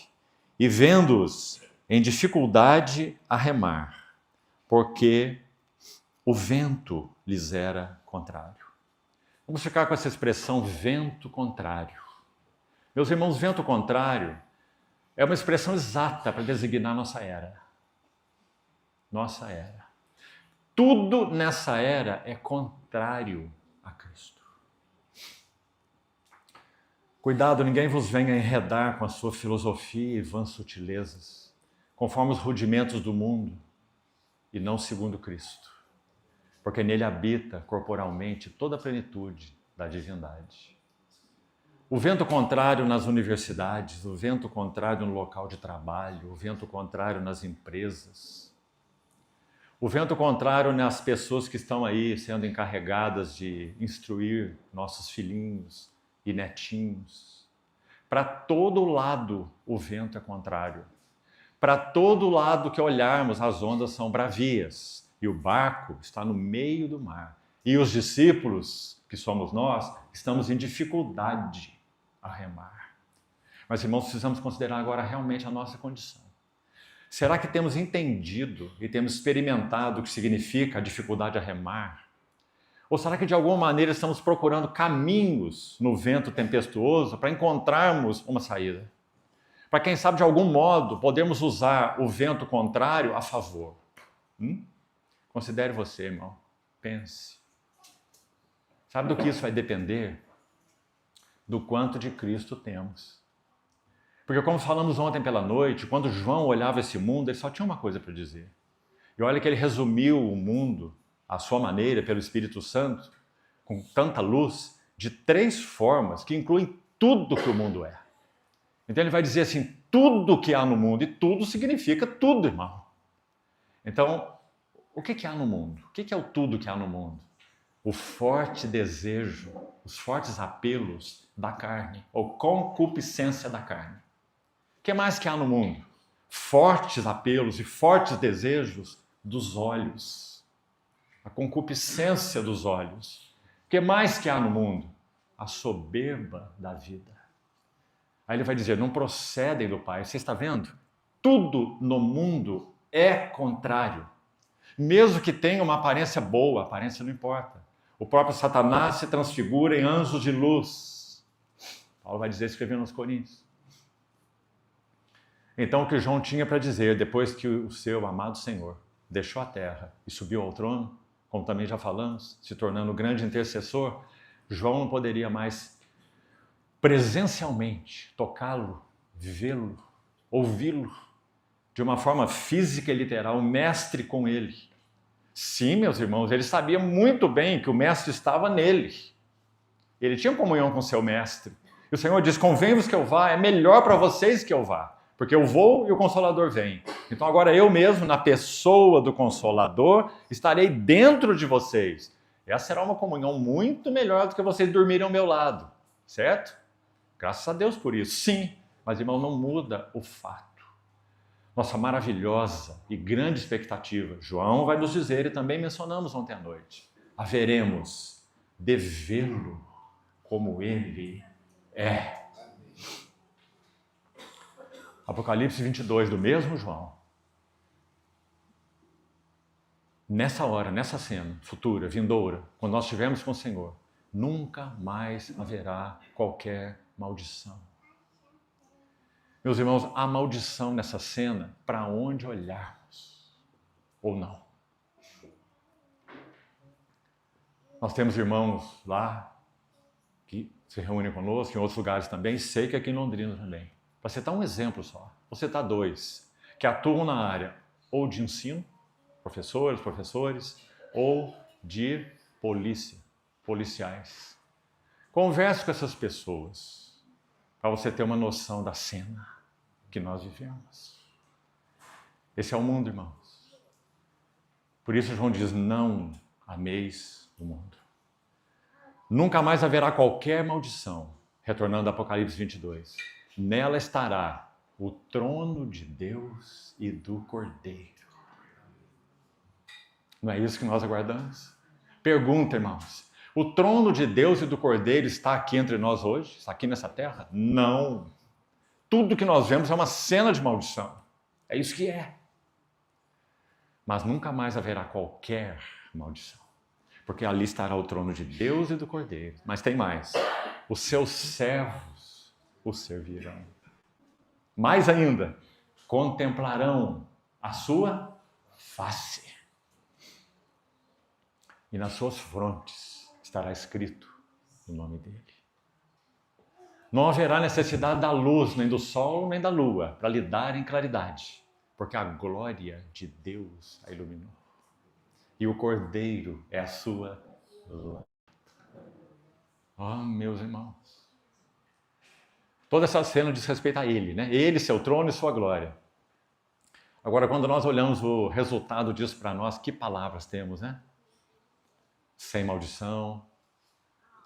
E vendo-os em dificuldade a remar, porque o vento lhes era contrário. Vamos ficar com essa expressão vento contrário. Meus irmãos, vento contrário é uma expressão exata para designar nossa era. Nossa era. Tudo nessa era é contrário a Cristo. Cuidado, ninguém vos venha enredar com a sua filosofia e vãs sutilezas, conforme os rudimentos do mundo, e não segundo Cristo. Porque nele habita corporalmente toda a plenitude da divindade. O vento contrário nas universidades, o vento contrário no local de trabalho, o vento contrário nas empresas, o vento contrário nas pessoas que estão aí sendo encarregadas de instruir nossos filhinhos e netinhos. Para todo lado o vento é contrário. Para todo lado que olharmos, as ondas são bravias e o barco está no meio do mar. E os discípulos, que somos nós, estamos em dificuldade a remar. Mas, irmãos, precisamos considerar agora realmente a nossa condição. Será que temos entendido e temos experimentado o que significa a dificuldade a remar? Ou será que de alguma maneira estamos procurando caminhos no vento tempestuoso para encontrarmos uma saída? Para quem sabe de algum modo podermos usar o vento contrário a favor? Considere você, irmão. Pense. Sabe do que isso vai depender? Do quanto de Cristo temos. Porque como falamos ontem pela noite, quando João olhava esse mundo, ele só tinha uma coisa para dizer. E olha que ele resumiu o mundo, à sua maneira, pelo Espírito Santo, com tanta luz, de 3 formas que incluem tudo que o mundo é. Então ele vai dizer assim, tudo que há no mundo, e tudo significa tudo, irmão. Então, o que há no mundo? O que é o tudo que há no mundo? O forte desejo, os fortes apelos da carne, ou concupiscência da carne. O que mais que há no mundo? Fortes apelos e fortes desejos dos olhos. A concupiscência dos olhos. O que mais que há no mundo? A soberba da vida. Aí ele vai dizer, não procedem do Pai. Você está vendo? Tudo no mundo é contrário. Mesmo que tenha uma aparência boa, a aparência não importa. O próprio Satanás se transfigura em anjos de luz. Paulo vai dizer, escrevendo aos Coríntios. Então, o que João tinha para dizer, depois que o seu amado Senhor deixou a terra e subiu ao trono, como também já falamos, se tornando grande intercessor, João não poderia mais presencialmente tocá-lo, vê-lo, ouvi-lo, de uma forma física e literal, o mestre com ele. Sim, meus irmãos, ele sabia muito bem que o mestre estava nele. Ele tinha comunhão com seu mestre. E o Senhor diz, convém-vos que eu vá, é melhor para vocês que eu vá, porque eu vou e o Consolador vem. Então agora eu mesmo, na pessoa do Consolador, estarei dentro de vocês. Essa será uma comunhão muito melhor do que vocês dormirem ao meu lado, certo? Graças a Deus por isso. Sim, mas irmão, não muda o fato. Nossa maravilhosa e grande expectativa, João vai nos dizer, e também mencionamos ontem à noite, haveremos de vê-lo como ele é. Apocalipse 22, do mesmo João. Nessa hora, nessa cena futura, vindoura, quando nós estivermos com o Senhor, nunca mais haverá qualquer maldição. Meus irmãos, há maldição nessa cena para onde olharmos, ou não. Nós temos irmãos lá que se reúnem conosco, em outros lugares também, sei que aqui em Londrina também. Para citar um exemplo só, vou citar dois, que atuam na área ou de ensino, professores, ou de policiais. Converse com essas pessoas, para você ter uma noção da cena que nós vivemos. Esse é o mundo, irmãos. Por isso João diz, não ameis o mundo. Nunca mais haverá qualquer maldição, retornando a Apocalipse 22. Nela estará o trono de Deus e do Cordeiro. Não é isso que nós aguardamos? Pergunta, irmãos, o trono de Deus e do Cordeiro está aqui entre nós hoje? Está aqui nessa terra? Não. Tudo que nós vemos é uma cena de maldição. É isso que é. Mas nunca mais haverá qualquer maldição. Porque ali estará o trono de Deus e do Cordeiro. Mas tem mais. Os seus servos o servirão. Mais ainda, contemplarão a sua face. E nas suas frontes estará escrito o nome dele. Não haverá necessidade da luz, nem do sol, nem da lua, para lhe darem claridade, porque a glória de Deus a iluminou. E o Cordeiro é a sua lâmpada. Oh, meus irmãos. Toda essa cena diz respeito a ele, né? Ele, seu trono e sua glória. Agora, quando nós olhamos o resultado disso para nós, que palavras temos, né? Sem maldição.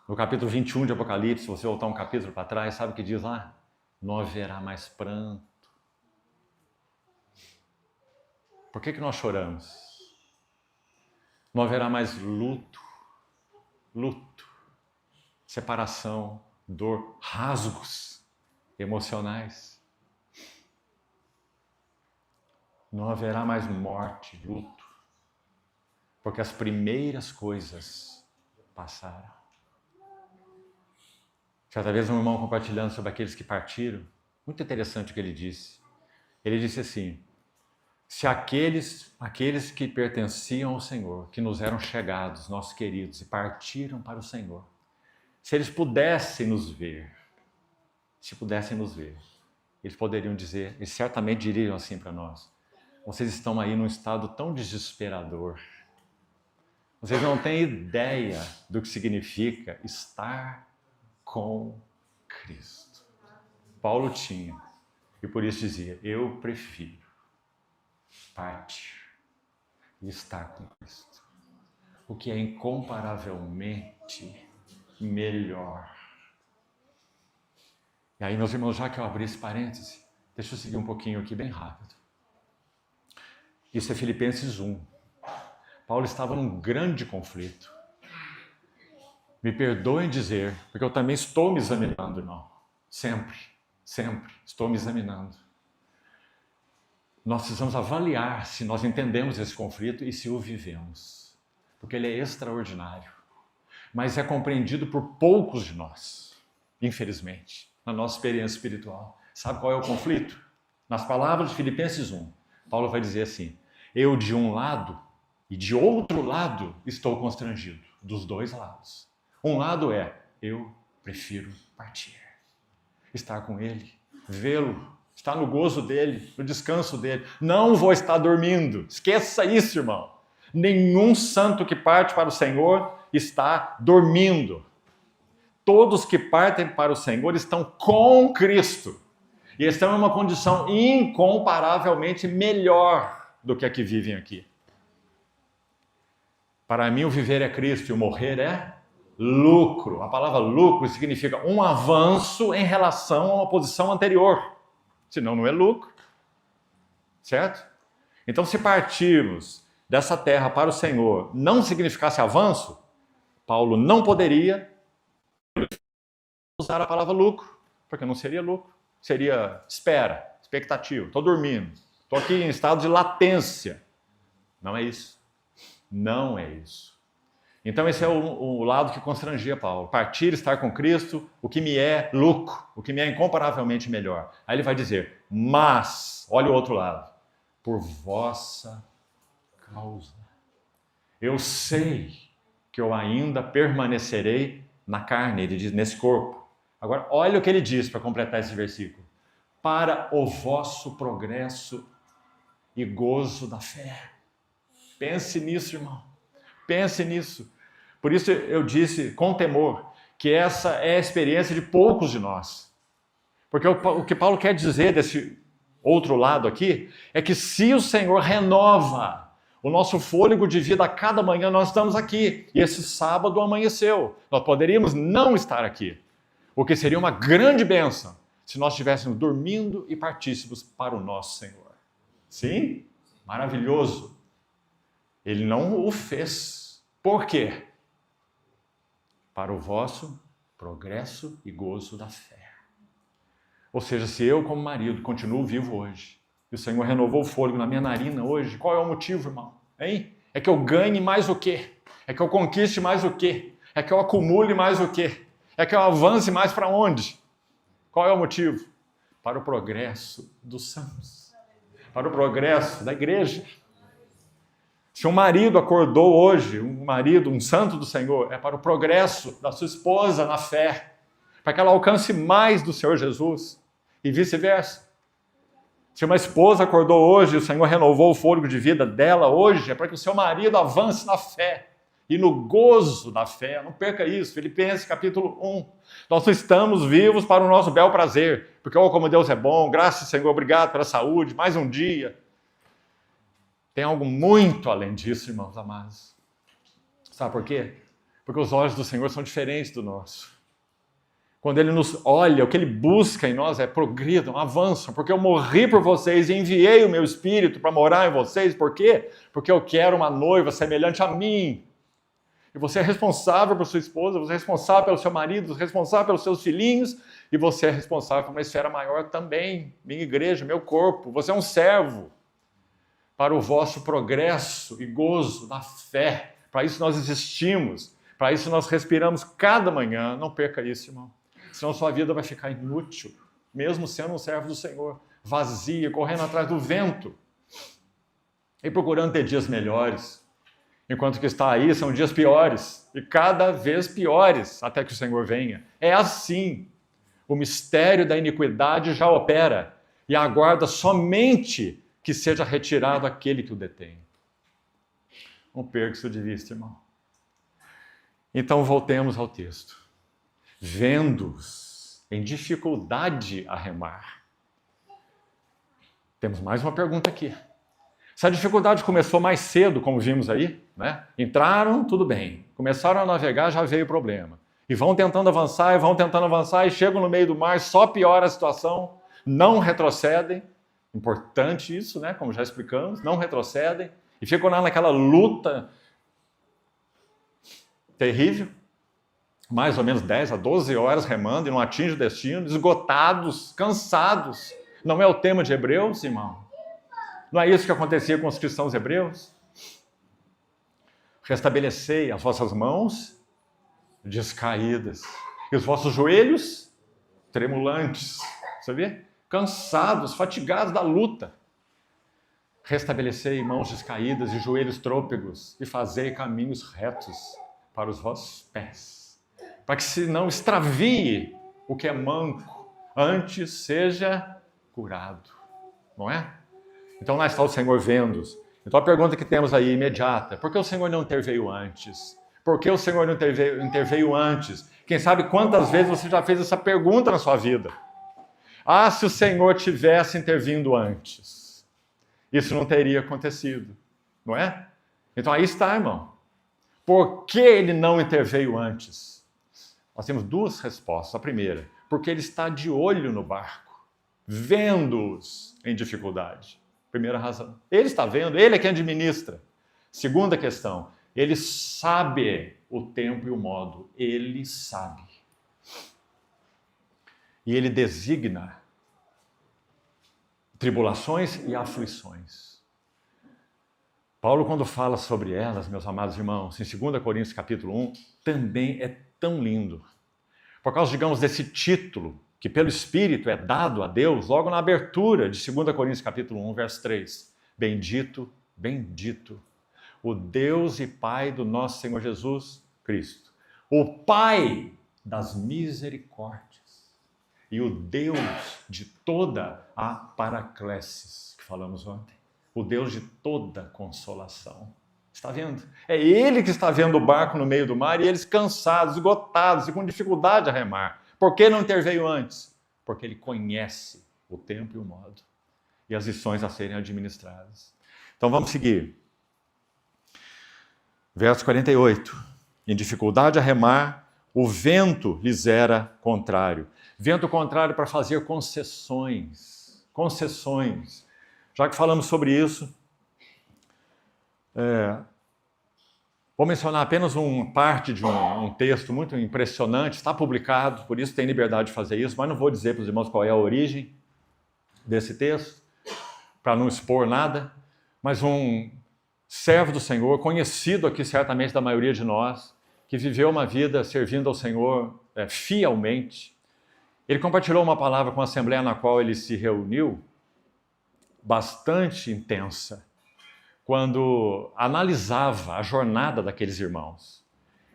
No capítulo 21 de Apocalipse, se você voltar um capítulo para trás, sabe o que diz lá? Não haverá mais pranto. Por que nós choramos? Não haverá mais luto, separação, dor, rasgos emocionais. Não haverá mais morte, luto, porque as primeiras coisas passaram. Certa vez um irmão compartilhando sobre aqueles que partiram, muito interessante o que ele disse. Ele disse assim, se aqueles que pertenciam ao Senhor, que nos eram chegados, nossos queridos, e partiram para o Senhor, se eles pudessem nos ver, eles poderiam dizer, eles certamente diriam assim para nós, vocês estão aí num estado tão desesperador, vocês não têm ideia do que significa estar com Cristo. Paulo tinha, e por isso dizia, eu prefiro partir e estar com Cristo, o que é incomparavelmente melhor. E aí, meus irmãos, já que eu abri esse parêntese, deixa eu seguir um pouquinho aqui bem rápido. Isso é Filipenses 1. Paulo estava num grande conflito. Me perdoem dizer, porque eu também estou me examinando, irmão. Sempre estou me examinando. Nós precisamos avaliar se nós entendemos esse conflito e se o vivemos. Porque ele é extraordinário. Mas é compreendido por poucos de nós, infelizmente, na nossa experiência espiritual. Sabe qual é o conflito? Nas palavras de Filipenses 1, Paulo vai dizer assim: eu de um lado e de outro lado estou constrangido, dos dois lados. Um lado é, eu prefiro partir, estar com ele, vê-lo, estar no gozo dele, no descanso dele. Não vou estar dormindo, esqueça isso, irmão. Nenhum santo que parte para o Senhor está dormindo. Todos que partem para o Senhor estão com Cristo. E estão em uma condição incomparavelmente melhor do que a que vivem aqui. Para mim, o viver é Cristo e o morrer é lucro. A palavra lucro significa um avanço em relação a uma posição anterior. Senão não é lucro. Certo? Então, se partirmos dessa terra para o Senhor não significasse avanço, Paulo não poderia usar a palavra lucro, porque não seria lucro. Seria espera, expectativa. Estou dormindo, estou aqui em estado de latência. Não é isso. Não é isso. Então esse é o lado que constrangia Paulo. Partir, estar com Cristo, o que me é lucro, o que me é incomparavelmente melhor. Aí ele vai dizer, mas, olha o outro lado, por vossa causa. Eu sei que eu ainda permanecerei na carne, ele diz, nesse corpo. Agora, olha o que ele diz para completar esse versículo. Para o vosso progresso e gozo da fé. Pense nisso, irmão. Pense nisso. Por isso eu disse com temor que essa é a experiência de poucos de nós. Porque o que Paulo quer dizer desse outro lado aqui é que se o Senhor renova o nosso fôlego de vida a cada manhã, nós estamos aqui. E esse sábado amanheceu. Nós poderíamos não estar aqui. O que seria uma grande bênção se nós estivéssemos dormindo e partíssemos para o nosso Senhor. Sim? Maravilhoso. Ele não o fez. Por quê? Para o vosso progresso e gozo da fé. Ou seja, se eu, como marido, continuo vivo hoje, e o Senhor renovou o fôlego na minha narina hoje, qual é o motivo, irmão? Hein? É que eu ganhe mais o quê? É que eu conquiste mais o quê? É que eu acumule mais o quê? É que eu avance mais para onde? Qual é o motivo? Para o progresso dos santos. Para o progresso da igreja. Se um marido acordou hoje, um santo do Senhor, é para o progresso da sua esposa na fé. Para que ela alcance mais do Senhor Jesus. E vice-versa. Se uma esposa acordou hoje e o Senhor renovou o fôlego de vida dela hoje, é para que o seu marido avance na fé. E no gozo da fé, não perca isso, Filipenses capítulo 1. Nós estamos vivos para o nosso bel prazer, porque como Deus é bom, graças Senhor, obrigado pela saúde, mais um dia. Tem algo muito além disso, irmãos amados. Sabe por quê? Porque os olhos do Senhor são diferentes do nosso. Quando Ele nos olha, o que Ele busca em nós é progridam, avançam, porque eu morri por vocês e enviei o meu Espírito para morar em vocês. Por quê? Porque eu quero uma noiva semelhante a mim. E você é responsável por sua esposa, você é responsável pelo seu marido, você é responsável pelos seus filhinhos, e você é responsável por uma esfera maior também, minha igreja, meu corpo. Você é um servo para o vosso progresso e gozo da fé. Para isso nós existimos, para isso nós respiramos cada manhã. Não perca isso, irmão. Senão sua vida vai ficar inútil, mesmo sendo um servo do Senhor, vazia, correndo atrás do vento e procurando ter dias melhores. Enquanto que está aí, são dias piores, e cada vez piores, até que o Senhor venha. É assim. O mistério da iniquidade já opera, e aguarda somente que seja retirado aquele que o detém. Não perca isso de vista, irmão. Então, voltemos ao texto. Vendo-os em dificuldade a remar. Temos mais uma pergunta aqui. Se a dificuldade começou mais cedo, como vimos aí, né? Entraram, tudo bem. Começaram a navegar, já veio o problema. E vão tentando avançar, e chegam no meio do mar, só piora a situação, não retrocedem. Importante isso, né? Como já explicamos, não retrocedem. E ficam lá naquela luta terrível, mais ou menos 10 a 12 horas remando e não atinge o destino, esgotados, cansados. Não é o tema de Hebreus, irmão? Não é isso que acontecia com os cristãos hebreus? Restabelecei as vossas mãos descaídas e os vossos joelhos tremulantes. Você vê? cansados, fatigados da luta. Restabelecei mãos descaídas e joelhos trôpegos, e fazei caminhos retos para os vossos pés, para que se não extravie o que é manco, antes seja curado. Não é? Então lá está o Senhor vendo-os. Então a pergunta que temos aí imediata, por que o Senhor não interveio antes? Por que o Senhor não interveio antes? Quem sabe quantas vezes você já fez essa pergunta na sua vida? Ah, se o Senhor tivesse intervindo antes, isso não teria acontecido, não é? Então aí está, irmão. Por que ele não interveio antes? Nós temos duas respostas. A primeira, porque ele está de olho no barco, vendo-os em dificuldade. Primeira razão. Ele está vendo, ele é quem administra. Segunda questão, ele sabe o tempo e o modo. Ele sabe. E ele designa tribulações e aflições. Paulo, quando fala sobre elas, meus amados irmãos, em 2 Coríntios capítulo 1, também é tão lindo. Por causa, digamos, desse título, que pelo Espírito é dado a Deus, logo na abertura de 2 Coríntios capítulo 1, verso 3. Bendito, bendito, o Deus e Pai do nosso Senhor Jesus Cristo, o Pai das misericórdias e o Deus de toda a paraclesis, que falamos ontem, o Deus de toda consolação. Está vendo? É Ele que está vendo o barco no meio do mar e eles cansados, esgotados e com dificuldade a remar. Por que não interveio antes? Porque Ele conhece o tempo e o modo e as lições a serem administradas. Então vamos seguir. Verso 48. Em dificuldade a remar, o vento lhes era contrário. Vento contrário para fazer concessões. Concessões. Já que falamos sobre isso, vou mencionar apenas uma parte de um texto muito impressionante, está publicado, por isso tem liberdade de fazer isso, mas não vou dizer para os irmãos qual é a origem desse texto, para não expor nada, mas um servo do Senhor, conhecido aqui certamente da maioria de nós, que viveu uma vida servindo ao Senhor fielmente. Ele compartilhou uma palavra com a assembleia na qual ele se reuniu, bastante intensa, quando analisava a jornada daqueles irmãos.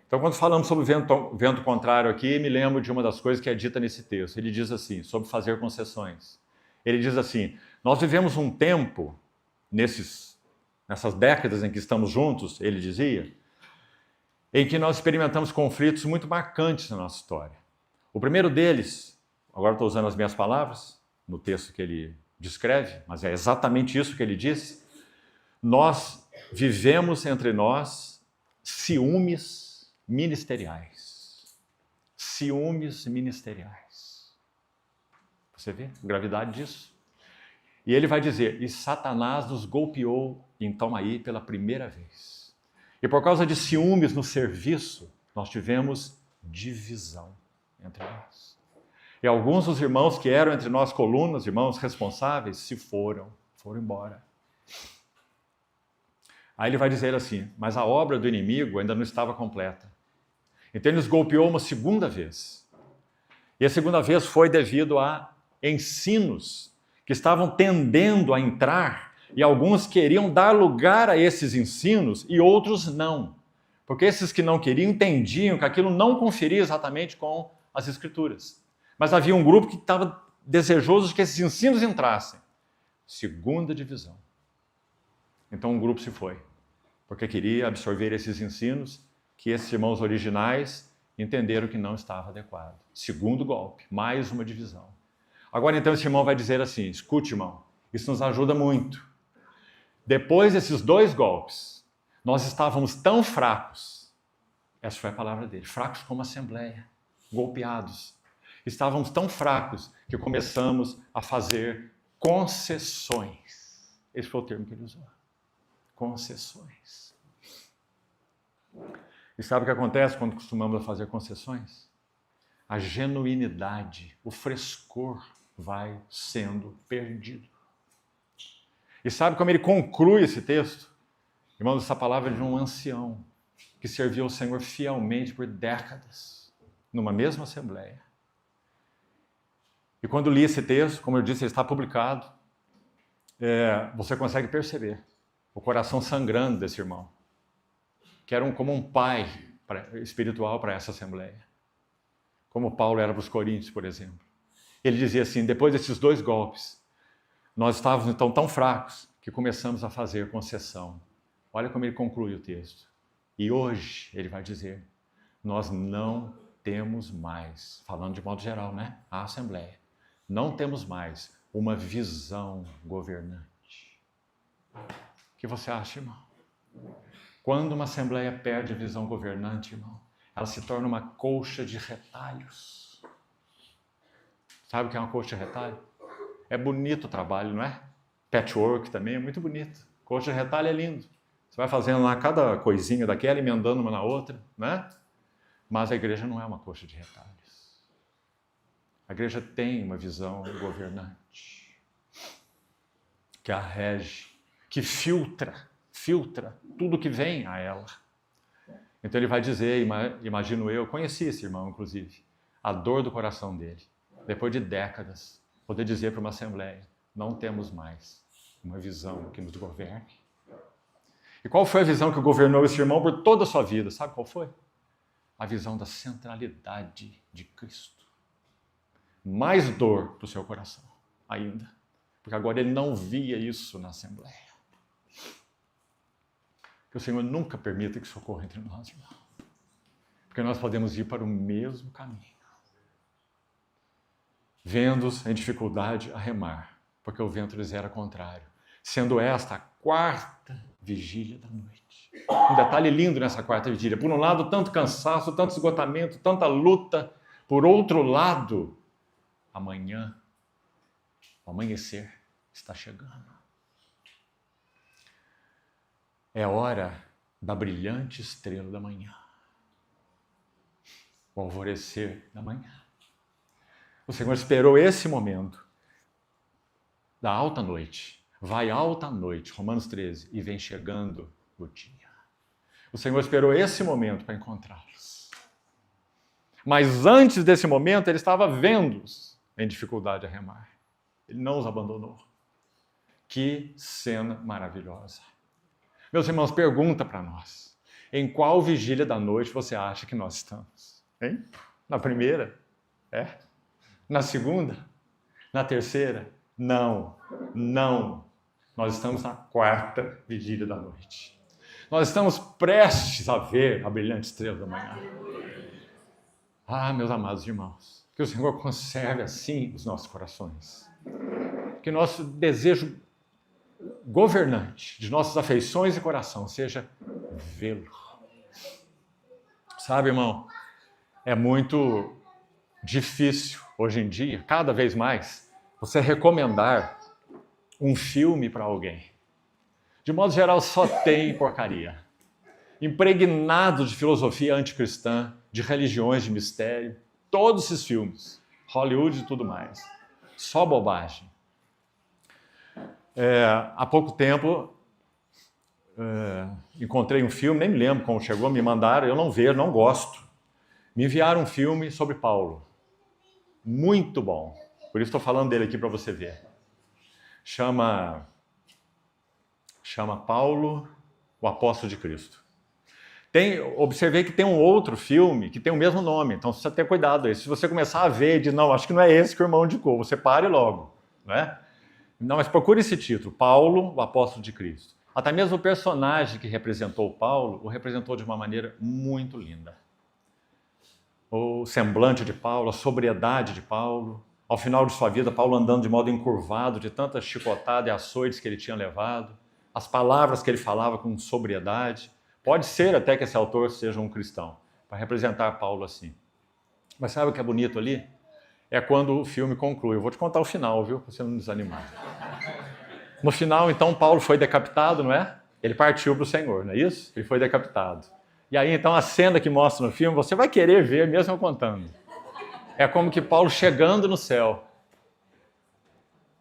Então, quando falamos sobre vento contrário aqui, me lembro de uma das coisas que é dita nesse texto. Ele diz assim, sobre fazer concessões. Ele diz assim, nós vivemos um tempo, nessas décadas em que estamos juntos, ele dizia, em que nós experimentamos conflitos muito marcantes na nossa história. O primeiro deles, agora estou usando as minhas palavras, no texto que ele descreve, mas é exatamente isso que ele disse, nós vivemos entre nós ciúmes ministeriais. Ciúmes ministeriais. Você vê a gravidade disso? E ele vai dizer, e Satanás nos golpeou então aí pela primeira vez. E por causa de ciúmes no serviço, nós tivemos divisão entre nós. E alguns dos irmãos que eram entre nós colunas, irmãos responsáveis, se foram embora. Aí ele vai dizer assim, mas a obra do inimigo ainda não estava completa. Então ele nos golpeou uma segunda vez. E a segunda vez foi devido a ensinos que estavam tendendo a entrar e alguns queriam dar lugar a esses ensinos e outros não. Porque esses que não queriam entendiam que aquilo não conferia exatamente com as Escrituras. Mas havia um grupo que estava desejoso de que esses ensinos entrassem. Segunda divisão. Então um grupo se foi, porque queria absorver esses ensinos que esses irmãos originais entenderam que não estava adequado. Segundo golpe, mais uma divisão. Agora então esse irmão vai dizer assim, escute irmão, isso nos ajuda muito. Depois desses dois golpes, nós estávamos tão fracos, essa foi a palavra dele, fracos como assembleia, golpeados. Estávamos tão fracos que começamos a fazer concessões. Esse foi o termo que ele usou. Concessões. E sabe o que acontece quando costumamos fazer concessões? A genuinidade, o frescor vai sendo perdido. E sabe como ele conclui esse texto? Irmãos, essa palavra é de um ancião que serviu ao Senhor fielmente por décadas, numa mesma assembleia. E quando li esse texto, como eu disse, ele está publicado, você consegue perceber o coração sangrando desse irmão, que era como um pai espiritual para essa assembleia, como Paulo era para os coríntios, por exemplo. Ele dizia assim, depois desses 2 golpes, nós estávamos então tão fracos que começamos a fazer concessão. Olha como ele conclui o texto. E hoje, ele vai dizer, nós não temos mais, falando de modo geral, né? A assembleia, não temos mais uma visão governante. O que você acha, irmão? Quando uma assembleia perde a visão governante, irmão, ela se torna uma colcha de retalhos. Sabe o que é uma colcha de retalho? É bonito o trabalho, não é? Patchwork também é muito bonito. Colcha de retalho é lindo. Você vai fazendo lá cada coisinha daquela, emendando uma na outra, né? Mas a igreja não é uma colcha de retalhos. A igreja tem uma visão governante, que a rege, que filtra tudo que vem a ela. Então ele vai dizer, imagino eu, conheci esse irmão, inclusive, a dor do coração dele, depois de décadas, poder dizer para uma assembleia, não temos mais uma visão que nos governe. E qual foi a visão que governou esse irmão por toda a sua vida? Sabe qual foi? A visão da centralidade de Cristo. Mais dor para o seu coração ainda, porque agora ele não via isso na assembleia. Que o Senhor nunca permita que isso ocorra entre nós, irmão. Porque nós podemos ir para o mesmo caminho. Vendo-os em dificuldade a remar, porque o vento lhes era contrário. Sendo esta a 4ª vigília da noite. Um detalhe lindo nessa 4ª vigília. Por um lado, tanto cansaço, tanto esgotamento, tanta luta. Por outro lado, amanhã, o amanhecer está chegando. É hora da brilhante estrela da manhã. O alvorecer da manhã. O Senhor esperou esse momento da alta noite. Vai alta noite, Romanos 13, e vem chegando o dia. O Senhor esperou esse momento para encontrá-los. Mas antes desse momento, ele estava vendo-os em dificuldade a remar. Ele não os abandonou. Que cena maravilhosa. Meus irmãos, pergunta para nós. Em qual vigília da noite você acha que nós estamos? Hein? Na primeira? Na segunda? Na terceira? Não. Nós estamos na 4ª vigília da noite. Nós estamos prestes a ver a brilhante estrela da manhã. Ah, meus amados irmãos, que o Senhor conserve assim os nossos corações. Que nosso desejo governante de nossas afeições e coração seja vê-lo. Sabe, irmão, é muito difícil hoje em dia, cada vez mais, você recomendar um filme para alguém. De modo geral, só tem porcaria. Impregnado de filosofia anticristã, de religiões de mistério, todos esses filmes, Hollywood e tudo mais. Só bobagem. Há pouco tempo, encontrei um filme, nem me lembro como chegou, me mandaram, eu não vejo, não gosto. Me enviaram um filme sobre Paulo. Muito bom. Por isso estou falando dele aqui para você ver. Chama Paulo, o Apóstolo de Cristo. Observei que tem um outro filme que tem o mesmo nome, então você precisa ter cuidado aí. Se você começar a ver de não, acho que não é esse que o irmão indicou, você pare logo, não é? Não, mas procure esse título, Paulo, o Apóstolo de Cristo. Até mesmo o personagem que representou Paulo, o representou de uma maneira muito linda. O semblante de Paulo, a sobriedade de Paulo. Ao final de sua vida, Paulo andando de modo encurvado, de tanta chicotada e açoites que ele tinha levado. As palavras que ele falava com sobriedade. Pode ser até que esse autor seja um cristão, para representar Paulo assim. Mas sabe o que é bonito ali? É quando o filme conclui. Eu vou te contar o final, viu? Para você não desanimar. No final, então, Paulo foi decapitado, não é? Ele partiu para o Senhor, não é isso? Ele foi decapitado. E aí, então, a cena que mostra no filme, você vai querer ver, mesmo eu contando. É como que Paulo chegando no céu.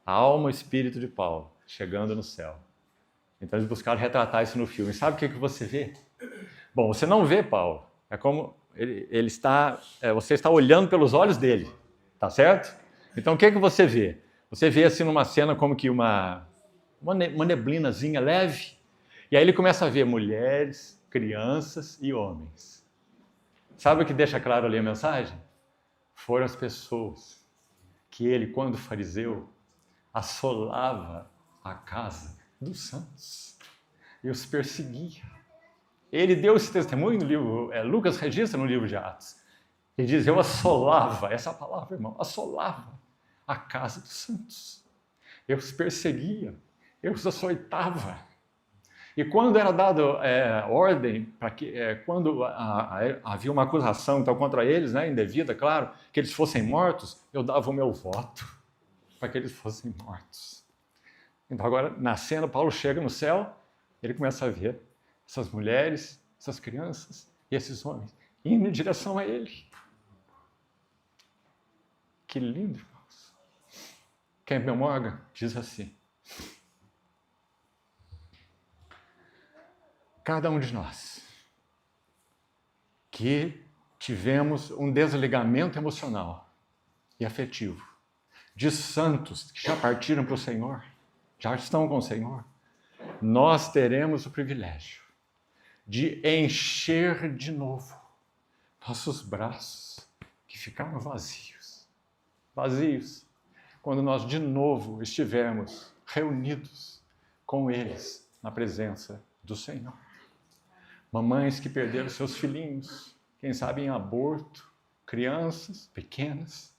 A alma e o espírito de Paulo chegando no céu. Então, eles buscaram retratar isso no filme. Sabe o que você vê? Bom, você não vê Paulo. É como ele está, você está olhando pelos olhos dele. Tá certo? Então, o que você vê? Você vê assim numa cena como que uma neblinazinha leve, e aí ele começa a ver mulheres, crianças e homens. Sabe o que deixa claro ali a mensagem? Foram as pessoas que ele, quando fariseu, assolava a casa dos santos e os perseguia. Ele deu esse testemunho no livro, Lucas registra no livro de Atos. Ele diz, eu assolava, essa palavra, irmão, assolava a casa dos santos. Eu os perseguia, eu os açoitava. E quando era dado ordem, para que, quando havia uma acusação então, contra eles, né, indevida, claro, que eles fossem mortos, eu dava o meu voto para que eles fossem mortos. Então agora, na cena, Paulo chega no céu, ele começa a ver essas mulheres, essas crianças e esses homens indo em direção a ele. Que lindo, irmãos. Campbell Morgan diz assim, cada um de nós que tivemos um desligamento emocional e afetivo de santos que já partiram para o Senhor, já estão com o Senhor, nós teremos o privilégio de encher de novo nossos braços que ficaram vazios, quando nós de novo estivermos reunidos com eles na presença do Senhor. Mamães que perderam seus filhinhos, quem sabe em aborto, crianças pequenas,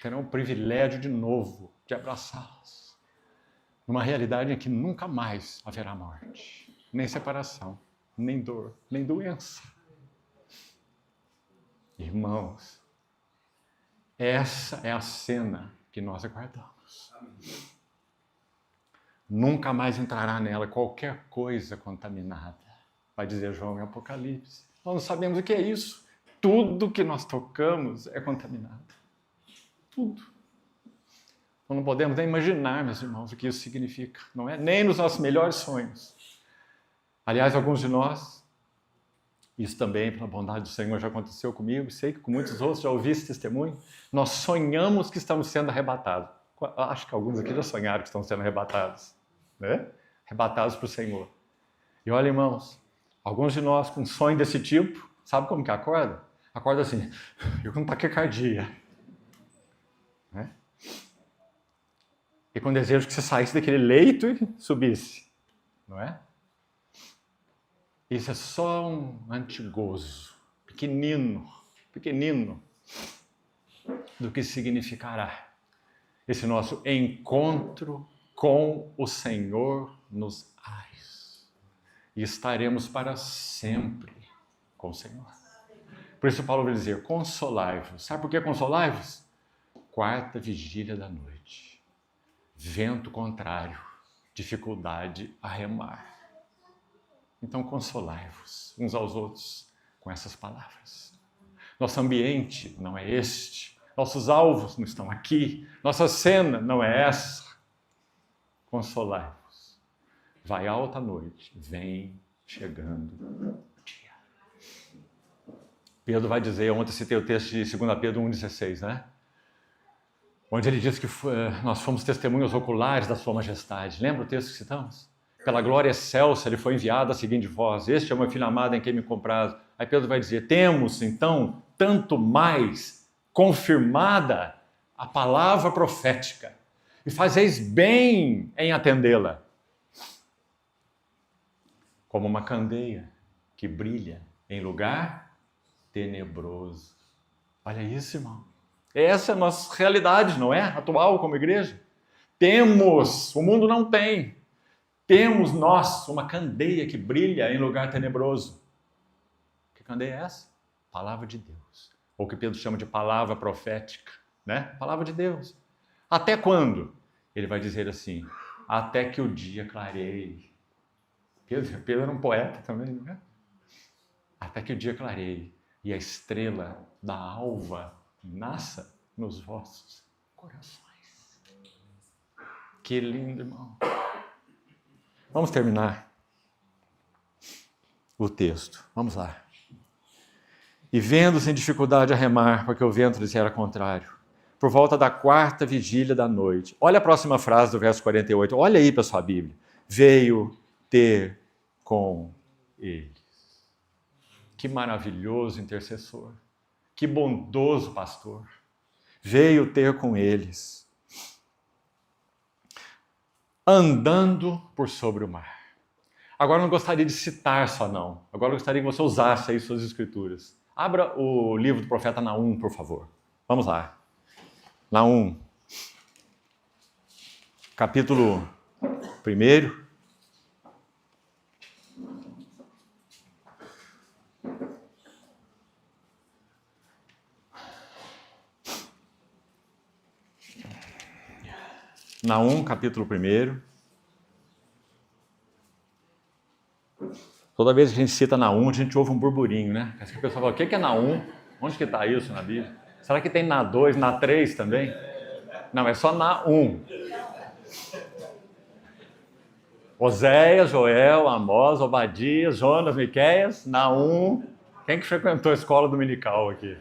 terão o privilégio de novo de abraçá-las, numa realidade em que nunca mais haverá morte, nem separação, nem dor, nem doença. Irmãos, essa é a cena que nós aguardamos. Nunca mais entrará nela qualquer coisa contaminada, vai dizer João em Apocalipse. Nós não sabemos o que é isso. Tudo que nós tocamos é contaminado. Tudo. Nós não podemos nem imaginar, meus irmãos, o que isso significa. Não é nem nos nossos melhores sonhos. Aliás, alguns de nós, isso também, pela bondade do Senhor, já aconteceu comigo, sei que com muitos outros já ouvi esse testemunho, nós sonhamos que estamos sendo arrebatados. Acho que alguns aqui já sonharam que estão sendo arrebatados, né? Arrebatados para o Senhor. E olha, irmãos, alguns de nós com um sonho desse tipo, sabe como que acorda? Acorda assim, eu com taquicardia. Né? E com desejo que você saísse daquele leito e subisse, não é? Isso é só um antigozo, pequenino, do que significará esse nosso encontro com o Senhor nos ares. E estaremos para sempre com o Senhor. Por isso Paulo vai dizer, consolai-vos. Sabe por que consolai-vos? Quarta vigília da noite. Vento contrário, dificuldade a remar. Então consolai-vos uns aos outros com essas palavras. Nosso ambiente não é este. Nossos alvos não estão aqui. Nossa cena não é essa. Consolai-vos. Vai alta a noite, vem chegando o dia. Pedro vai dizer, ontem citei o texto de 2 Pedro 1,16, né? Onde ele diz que nós fomos testemunhas oculares da sua majestade. Lembra o texto que citamos? Pela glória excelsa, ele foi enviado a seguinte voz, este é o meu filho amado em quem me compraz. Aí Pedro vai dizer, temos então, tanto mais confirmada a palavra profética, e fazeis bem em atendê-la, como uma candeia que brilha em lugar tenebroso. Olha isso, irmão. Essa é a nossa realidade, não é? Atual como igreja. Temos, o mundo não tem. Temos nós uma candeia que brilha em lugar tenebroso. Que candeia é essa? Palavra de Deus. Ou que Pedro chama de palavra profética, né? Palavra de Deus. Até quando? Ele vai dizer assim, até que o dia clareie. Pedro era um poeta também, não é? Até que o dia clareie e a estrela da alva nasça nos vossos corações. Que lindo, irmão. Vamos terminar o texto. Vamos lá. E vendo-se em dificuldade a remar, porque o vento lhes era contrário, por volta da 4ª vigília da noite. Olha a próxima frase do verso 48. Olha aí para sua Bíblia. Veio ter com eles. Que maravilhoso intercessor. Que bondoso pastor. Veio ter com eles. Andando por sobre o mar. Agora eu não gostaria de citar só não. Agora eu gostaria que você usasse aí suas escrituras. Abra o livro do profeta Naum, por favor. Vamos lá. Naum, capítulo 1. Naum, capítulo 1. Toda vez que a gente cita Naum, a gente ouve um burburinho, né? Porque a pessoa fala, o que é Naum? Onde que está isso na Bíblia? Será que tem na 2, na 3 também? Não, é só Naum. Oséias, Joel, Amós, Obadias, Jonas, Miqueias, Naum. Quem que frequentou a escola dominical aqui?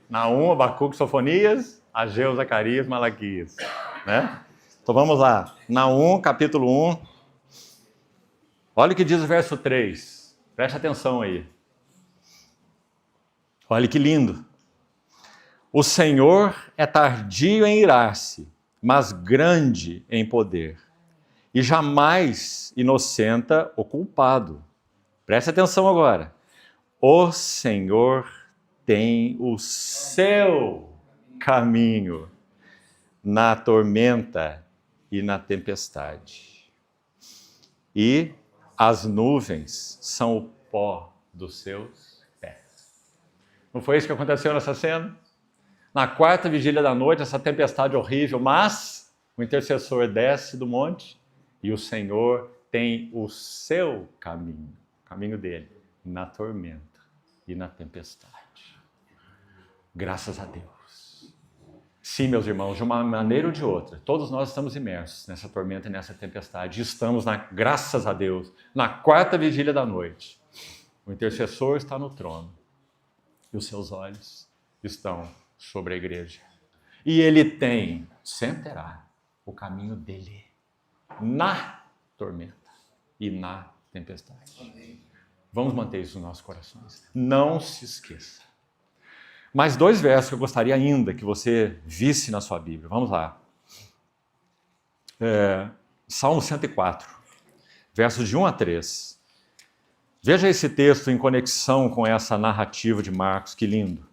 Naum, Abacuque, Sofonias, Ageu, Zacarias, Malaquias. Né? Então vamos lá. Naum, capítulo 1. Olha o que diz o verso 3. Preste atenção aí. Olha que lindo. O Senhor é tardio em irar-se, mas grande em poder, e jamais inocenta o culpado. Preste atenção agora. O Senhor tem o seu caminho na tormenta e na tempestade. E as nuvens são o pó dos seus pés. Não foi isso que aconteceu nessa cena? Na 4ª vigília da noite, essa tempestade horrível, mas o intercessor desce do monte e o Senhor tem o seu caminho, o caminho dele, na tormenta e na tempestade. Graças a Deus. Sim, meus irmãos, de uma maneira ou de outra, todos nós estamos imersos nessa tormenta e nessa tempestade. Estamos, graças a Deus, na 4ª vigília da noite. O intercessor está no trono e os seus olhos estão sobre a igreja. E ele tem, sempre terá, o caminho dele na tormenta e na tempestade. Amém. Vamos manter isso nos nossos corações. Não se esqueça. Mais 2 versos que eu gostaria ainda que você visse na sua Bíblia. Vamos lá. Salmo 104, versos de 1 a 3. Veja esse texto em conexão com essa narrativa de Marcos, que lindo.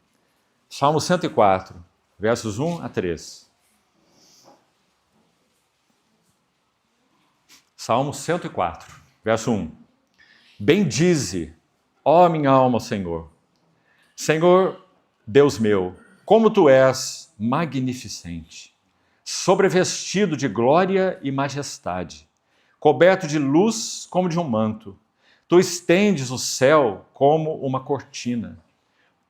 Salmo 104, versos 1 a 3. Salmo 104, verso 1. Bendize, ó minha alma, Senhor. Senhor, Deus meu, como tu és magnificente, sobrevestido de glória e majestade, coberto de luz como de um manto. Tu estendes o céu como uma cortina.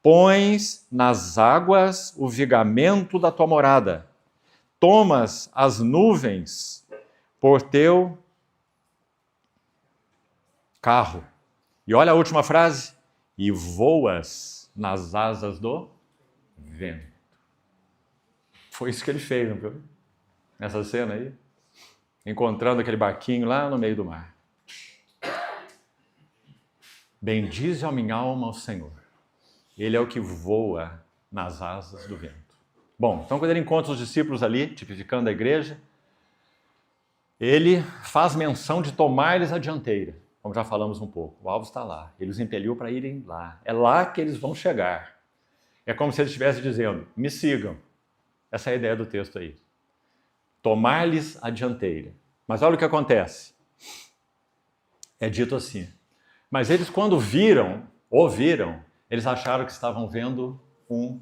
Pões nas águas o vigamento da tua morada. Tomas as nuvens por teu carro. E olha a última frase. E voas nas asas do vento. Foi isso que ele fez, não foi? Nessa cena aí. Encontrando aquele barquinho lá no meio do mar. Bendize a minha alma ao Senhor. Ele é o que voa nas asas do vento. Bom, então quando ele encontra os discípulos ali, tipificando a igreja, ele faz menção de tomar-lhes a dianteira, como já falamos um pouco. O alvo está lá, ele os impeliu para irem lá. É lá que eles vão chegar. É como se ele estivesse dizendo, me sigam. Essa é a ideia do texto aí. Tomar-lhes a dianteira. Mas olha o que acontece. É dito assim, mas eles quando ouviram, eles acharam que estavam vendo um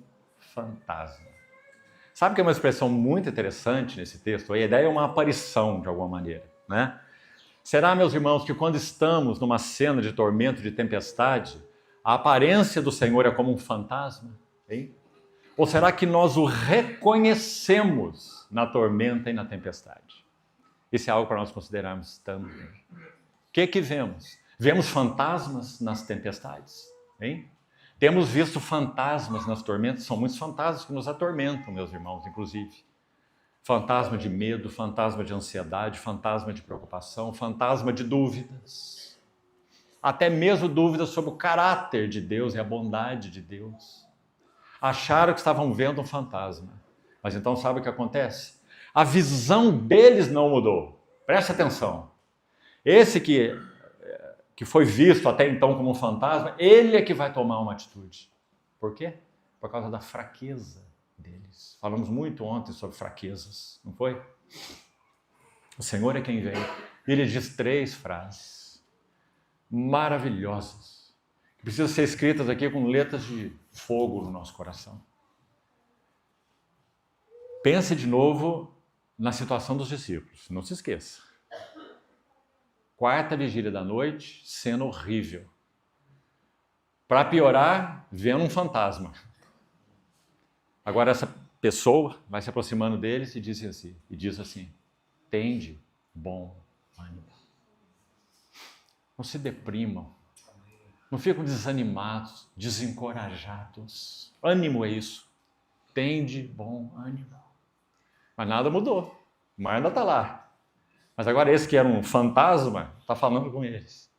fantasma. Sabe que é uma expressão muito interessante nesse texto? A ideia é uma aparição, de alguma maneira, né? Será, meus irmãos, que quando estamos numa cena de tormento, de tempestade, a aparência do Senhor é como um fantasma? Hein? Ou será que nós o reconhecemos na tormenta e na tempestade? Isso é algo para nós considerarmos também. O que vemos? Vemos fantasmas nas tempestades? Hein? Temos visto fantasmas nas tormentas, são muitos fantasmas que nos atormentam, meus irmãos, inclusive. Fantasma de medo, fantasma de ansiedade, fantasma de preocupação, fantasma de dúvidas. Até mesmo dúvidas sobre o caráter de Deus e a bondade de Deus. Acharam que estavam vendo um fantasma. Mas então sabe o que acontece? A visão deles não mudou. Preste atenção. Esse que foi visto até então como um fantasma, ele é que vai tomar uma atitude. Por quê? Por causa da fraqueza deles. Falamos muito ontem sobre fraquezas, não foi? O Senhor é quem vem. Ele diz 3 frases maravilhosas, que precisam ser escritas aqui com letras de fogo no nosso coração. Pense de novo na situação dos discípulos, não se esqueça. 4ª vigília da noite, cena horrível. Para piorar, vendo um fantasma. Agora essa pessoa vai se aproximando deles e diz assim: tende bom ânimo. Não se deprimam. Não ficam desanimados, desencorajados. Ânimo é isso. Tende bom ânimo. Mas nada mudou. O mar ainda está lá. Mas agora esse que era um fantasma está falando com eles.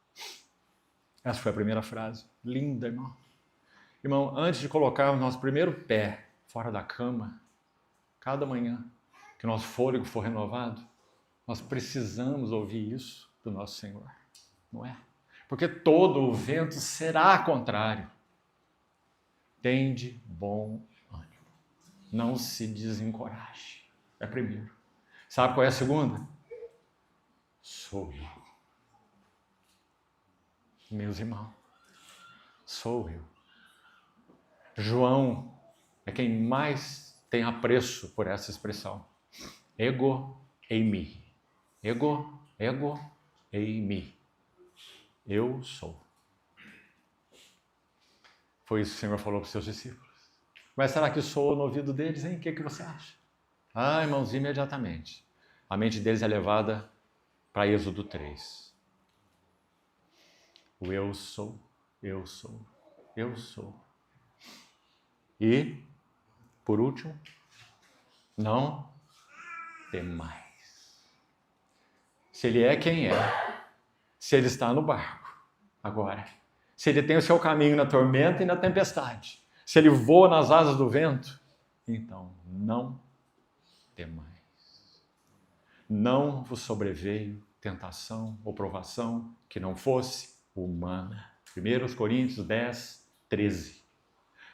Essa foi a primeira frase. Linda, irmão. Irmão, antes de colocar o nosso primeiro pé fora da cama, cada manhã que o nosso fôlego for renovado, nós precisamos ouvir isso do nosso Senhor. Não é? Porque todo o vento será contrário. Tende bom ânimo. Não se desencoraje. É primeiro. Sabe qual é a segunda? Sou eu. Meus irmãos, sou eu. João é quem mais tem apreço por essa expressão. Ego eimi. Ego eimi. Eu sou. Foi isso que o Senhor falou para os seus discípulos. Mas será que soa no ouvido deles, hein? O que você acha? Ah, irmãos, imediatamente. A mente deles é levada para Êxodo 3. O eu sou, eu sou, eu sou. E, por último, não temais. Se ele é quem é, se ele está no barco, agora, se ele tem o seu caminho na tormenta e na tempestade, se ele voa nas asas do vento, então não temais. Não vos sobreveio tentação ou provação que não fosse humana. 1 Coríntios 10, 13.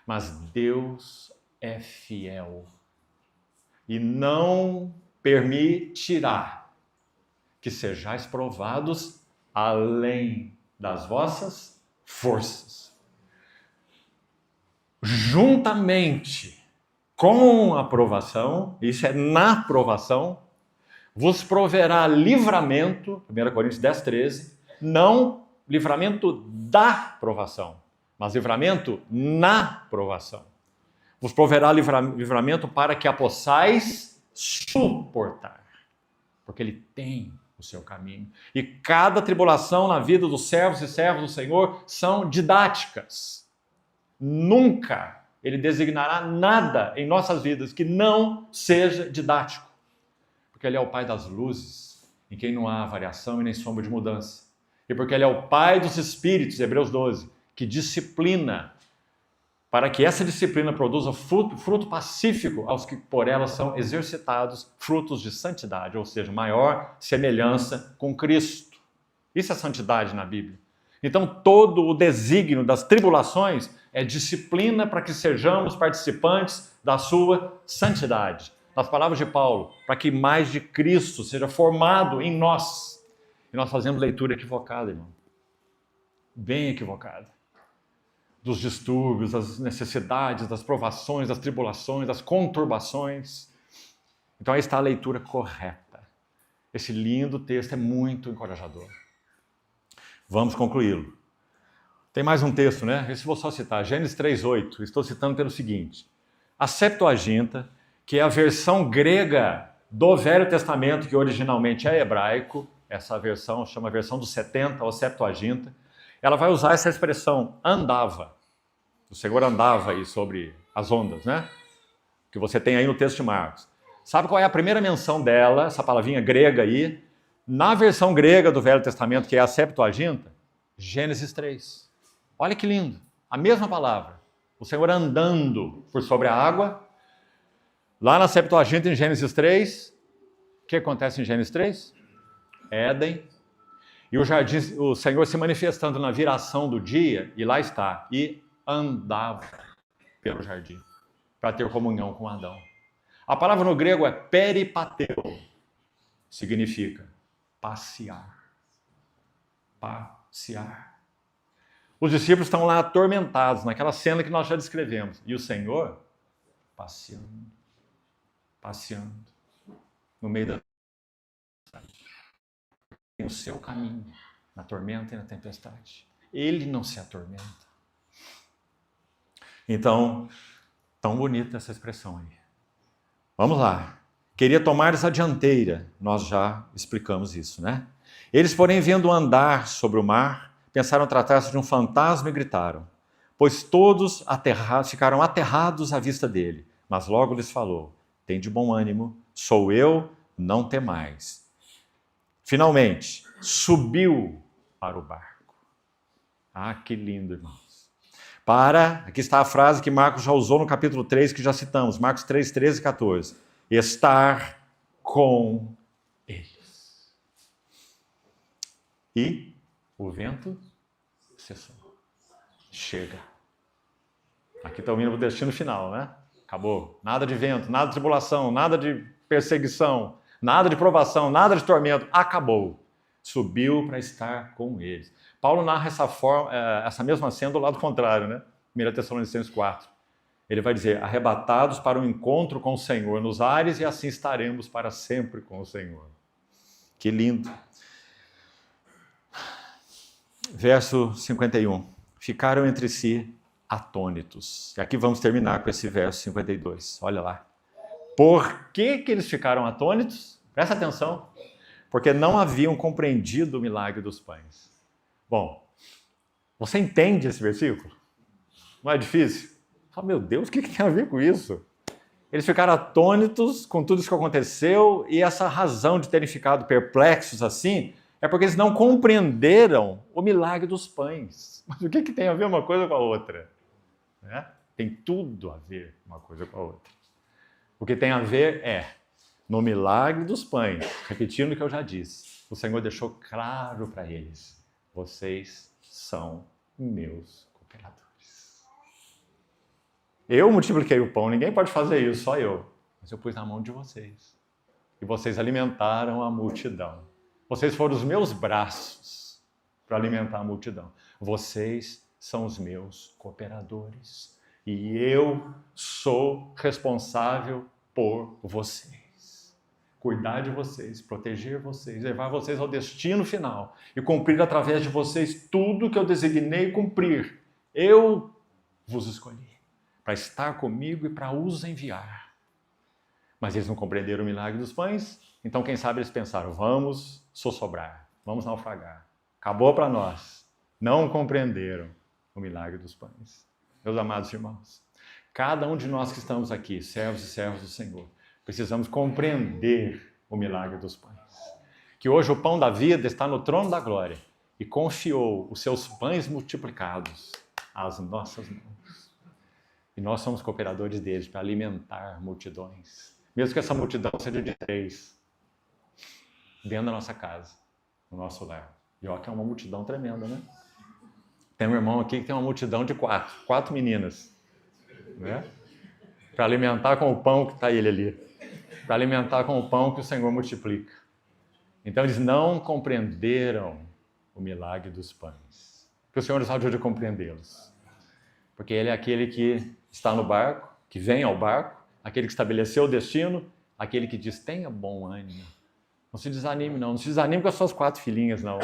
Mas Deus é fiel e não permitirá que sejais provados além das vossas forças. Juntamente com a provação, isso é na provação, vos proverá livramento, 1 Coríntios 10, 13, não livramento da provação, mas livramento na provação. Vos proverá livramento para que a possais suportar, porque ele tem o seu caminho. E cada tribulação na vida dos servos e servas do Senhor são didáticas. Nunca ele designará nada em nossas vidas que não seja didático. Porque ele é o Pai das luzes, em quem não há variação e nem sombra de mudança. E porque ele é o Pai dos Espíritos, Hebreus 12, que disciplina, para que essa disciplina produza fruto pacífico aos que por ela são exercitados frutos de santidade, ou seja, maior semelhança com Cristo. Isso é santidade na Bíblia. Então, todo o desígnio das tribulações é disciplina para que sejamos participantes da sua santidade. Nas palavras de Paulo, para que mais de Cristo seja formado em nós. E nós fazemos leitura equivocada, irmão. Bem equivocada. Dos distúrbios, das necessidades, das provações, das tribulações, das conturbações. Então aí está a leitura correta. Esse lindo texto é muito encorajador. Vamos concluí-lo. Tem mais um texto, né? Esse vou só citar. Gênesis 3:8. Estou citando pelo seguinte. A Septuaginta, que é a versão grega do Velho Testamento, que originalmente é hebraico, essa versão chama a versão dos 70, ou Septuaginta, ela vai usar essa expressão, andava. O Senhor andava aí sobre as ondas, né? Que você tem aí no texto de Marcos. Sabe qual é a primeira menção dela, essa palavrinha grega aí? Na versão grega do Velho Testamento, que é a Septuaginta, Gênesis 3. Olha que lindo. A mesma palavra. O Senhor andando por sobre a água. Lá na Septuaginta, em Gênesis 3, o que acontece em Gênesis 3? Éden. E o jardim, o Senhor se manifestando na viração do dia, e lá está. E andava pelo jardim para ter comunhão com Adão. A palavra no grego é peripateo. Significa passear. Passear. Os discípulos estão lá atormentados, naquela cena que nós já descrevemos. E o Senhor passeando. Passeando. No meio da tempestade. Tem o seu caminho. Na tormenta e na tempestade. Ele não se atormenta. Então, tão bonita essa expressão aí. Vamos lá. Queria tomar-lhes a dianteira. Nós já explicamos isso, né? Eles, porém, vendo andar sobre o mar, pensaram tratar-se de um fantasma e gritaram. Pois todos ficaram aterrados à vista dele. Mas logo lhes falou, tem de bom ânimo, sou eu, não temais. Finalmente, subiu para o barco. Ah, que lindo, irmãos. Aqui está a frase que Marcos já usou no capítulo 3, que já citamos, Marcos 3, 13 e 14. Estar com eles. E o vento cessou. Chega. Aqui está o hino do destino final, né? Acabou. Nada de vento, nada de tribulação, nada de perseguição, nada de provação, nada de tormento. Acabou. Subiu para estar com eles. Paulo narra essa mesma cena do lado contrário, né? 1 Tessalonicenses 4. Ele vai dizer, arrebatados para o encontro com o Senhor nos ares e assim estaremos para sempre com o Senhor. Que lindo. Verso 51. Ficaram entre si atônitos. E aqui vamos terminar com esse verso 52. Olha lá. Por que eles ficaram atônitos? Presta atenção. Porque não haviam compreendido o milagre dos pães. Bom, você entende esse versículo? Não é difícil? Oh, meu Deus, o que tem a ver com isso? Eles ficaram atônitos com tudo isso que aconteceu e essa razão de terem ficado perplexos assim é porque eles não compreenderam o milagre dos pães. Mas o que tem a ver uma coisa com a outra? Né? Tem tudo a ver uma coisa com a outra. O que tem a ver é, no milagre dos pães, repetindo o que eu já disse, o Senhor deixou claro para eles, vocês são meus cooperadores. Eu multipliquei o pão, ninguém pode fazer isso, só eu. Mas eu pus na mão de vocês. E vocês alimentaram a multidão. Vocês foram os meus braços para alimentar a multidão. Vocês são os meus cooperadores. E eu sou responsável por vocês. Cuidar de vocês, proteger vocês, levar vocês ao destino final e cumprir através de vocês tudo que eu designei cumprir. Eu vos escolhi para estar comigo e para os enviar. Mas eles não compreenderam o milagre dos pães, então quem sabe eles pensaram, vamos sossobrar, vamos naufragar. Acabou para nós. Não compreenderam o milagre dos pães. Meus amados irmãos, cada um de nós que estamos aqui, servos e servas do Senhor, precisamos compreender o milagre dos pães. Que hoje o pão da vida está no trono da glória e confiou os seus pães multiplicados às nossas mãos. E nós somos cooperadores deles para alimentar multidões. Mesmo que essa multidão seja de 3, dentro da nossa casa, no nosso lar. E olha que é uma multidão tremenda, né? Tem um irmão aqui que tem uma multidão de 4 meninas, né? Para alimentar com o pão que está ele ali. Para alimentar com o pão que o Senhor multiplica. Então eles não compreenderam o milagre dos pães. Que o Senhor nos ajude a compreendê-los. Porque Ele é aquele que está no barco, que vem ao barco, aquele que estabeleceu o destino, aquele que diz, tenha bom ânimo. Não se desanime, não. Não se desanime com as suas 4 filhinhas, não.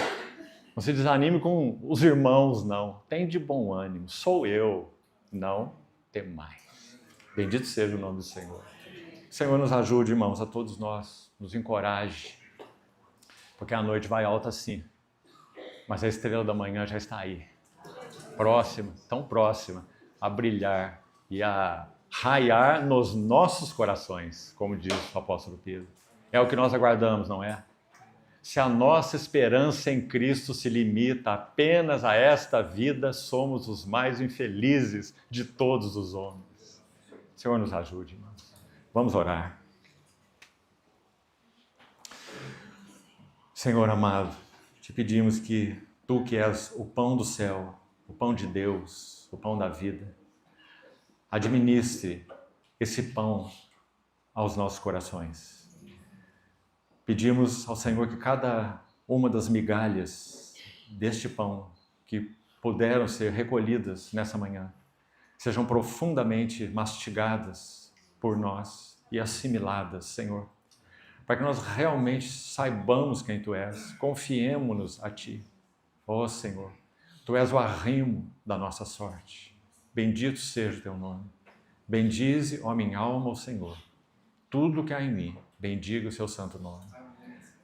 Não se desanime com os irmãos, não. Tem de bom ânimo. Sou eu, não temais. Bendito seja o nome do Senhor. O Senhor nos ajude, irmãos, a todos nós, nos encoraje. Porque a noite vai alta sim, mas a estrela da manhã já está aí. Próxima, tão próxima. a brilhar e a raiar nos nossos corações, como diz o apóstolo Pedro. É o que nós aguardamos, não é? Se a nossa esperança em Cristo se limita apenas a esta vida, somos os mais infelizes de todos os homens. Senhor, nos ajude, irmãos. Vamos orar. Senhor amado, te pedimos que Tu, que és o pão do céu, o pão de Deus, o pão da vida, administre esse pão aos nossos corações. Pedimos ao Senhor que cada uma das migalhas deste pão que puderam ser recolhidas nessa manhã sejam profundamente mastigadas por nós e assimiladas, Senhor, para que nós realmente saibamos quem Tu és, confiemo-nos a Ti. Ó Senhor, Tu és o arrimo da nossa sorte. Bendito seja o Teu nome. Bendize, ó minha alma, o Senhor. Tudo que há em mim, bendiga o Seu santo nome.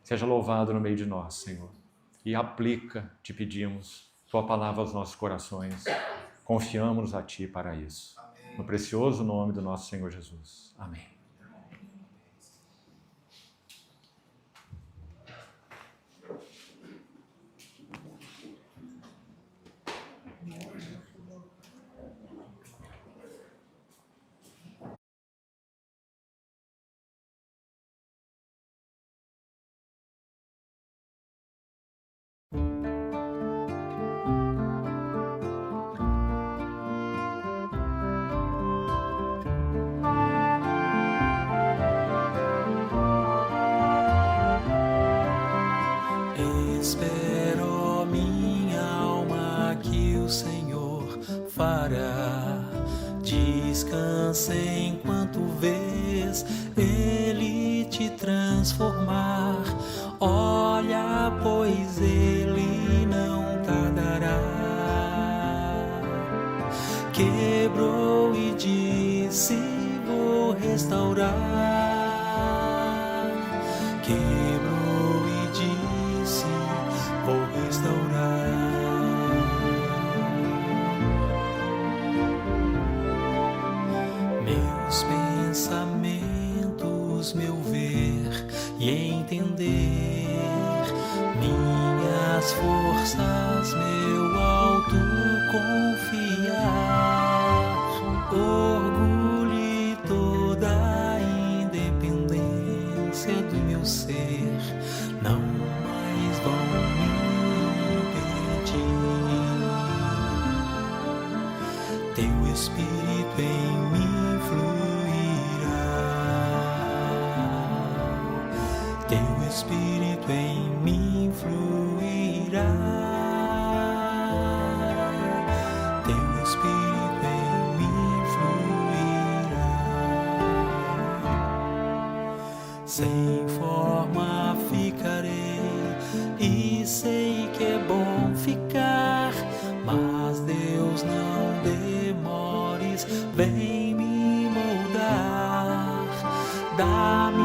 Seja louvado no meio de nós, Senhor. E aplica, te pedimos, Tua palavra aos nossos corações. Confiamos a Ti para isso. No precioso nome do nosso Senhor Jesus. Amém. Espero, minha alma, que o Senhor fará. Descansa enquanto vês Ele te transformar. Olha, pois Ele não tardará. Quebrou e disse: vou restaurar. Quebrou e disse: vou restaurar. Meus pensamentos, meu ver e entender, minhas forças, meu alto confiar, orgulho e toda a independência do meu ser não mais vão me impedir. Teu Espírito em mim fluirá. Teu Espírito em mim fluirá. Teu Espírito em mim fluirá. Sem forma ficarei e sei que é bom ficar, mas Deus, não demores, vem me moldar. Dá-me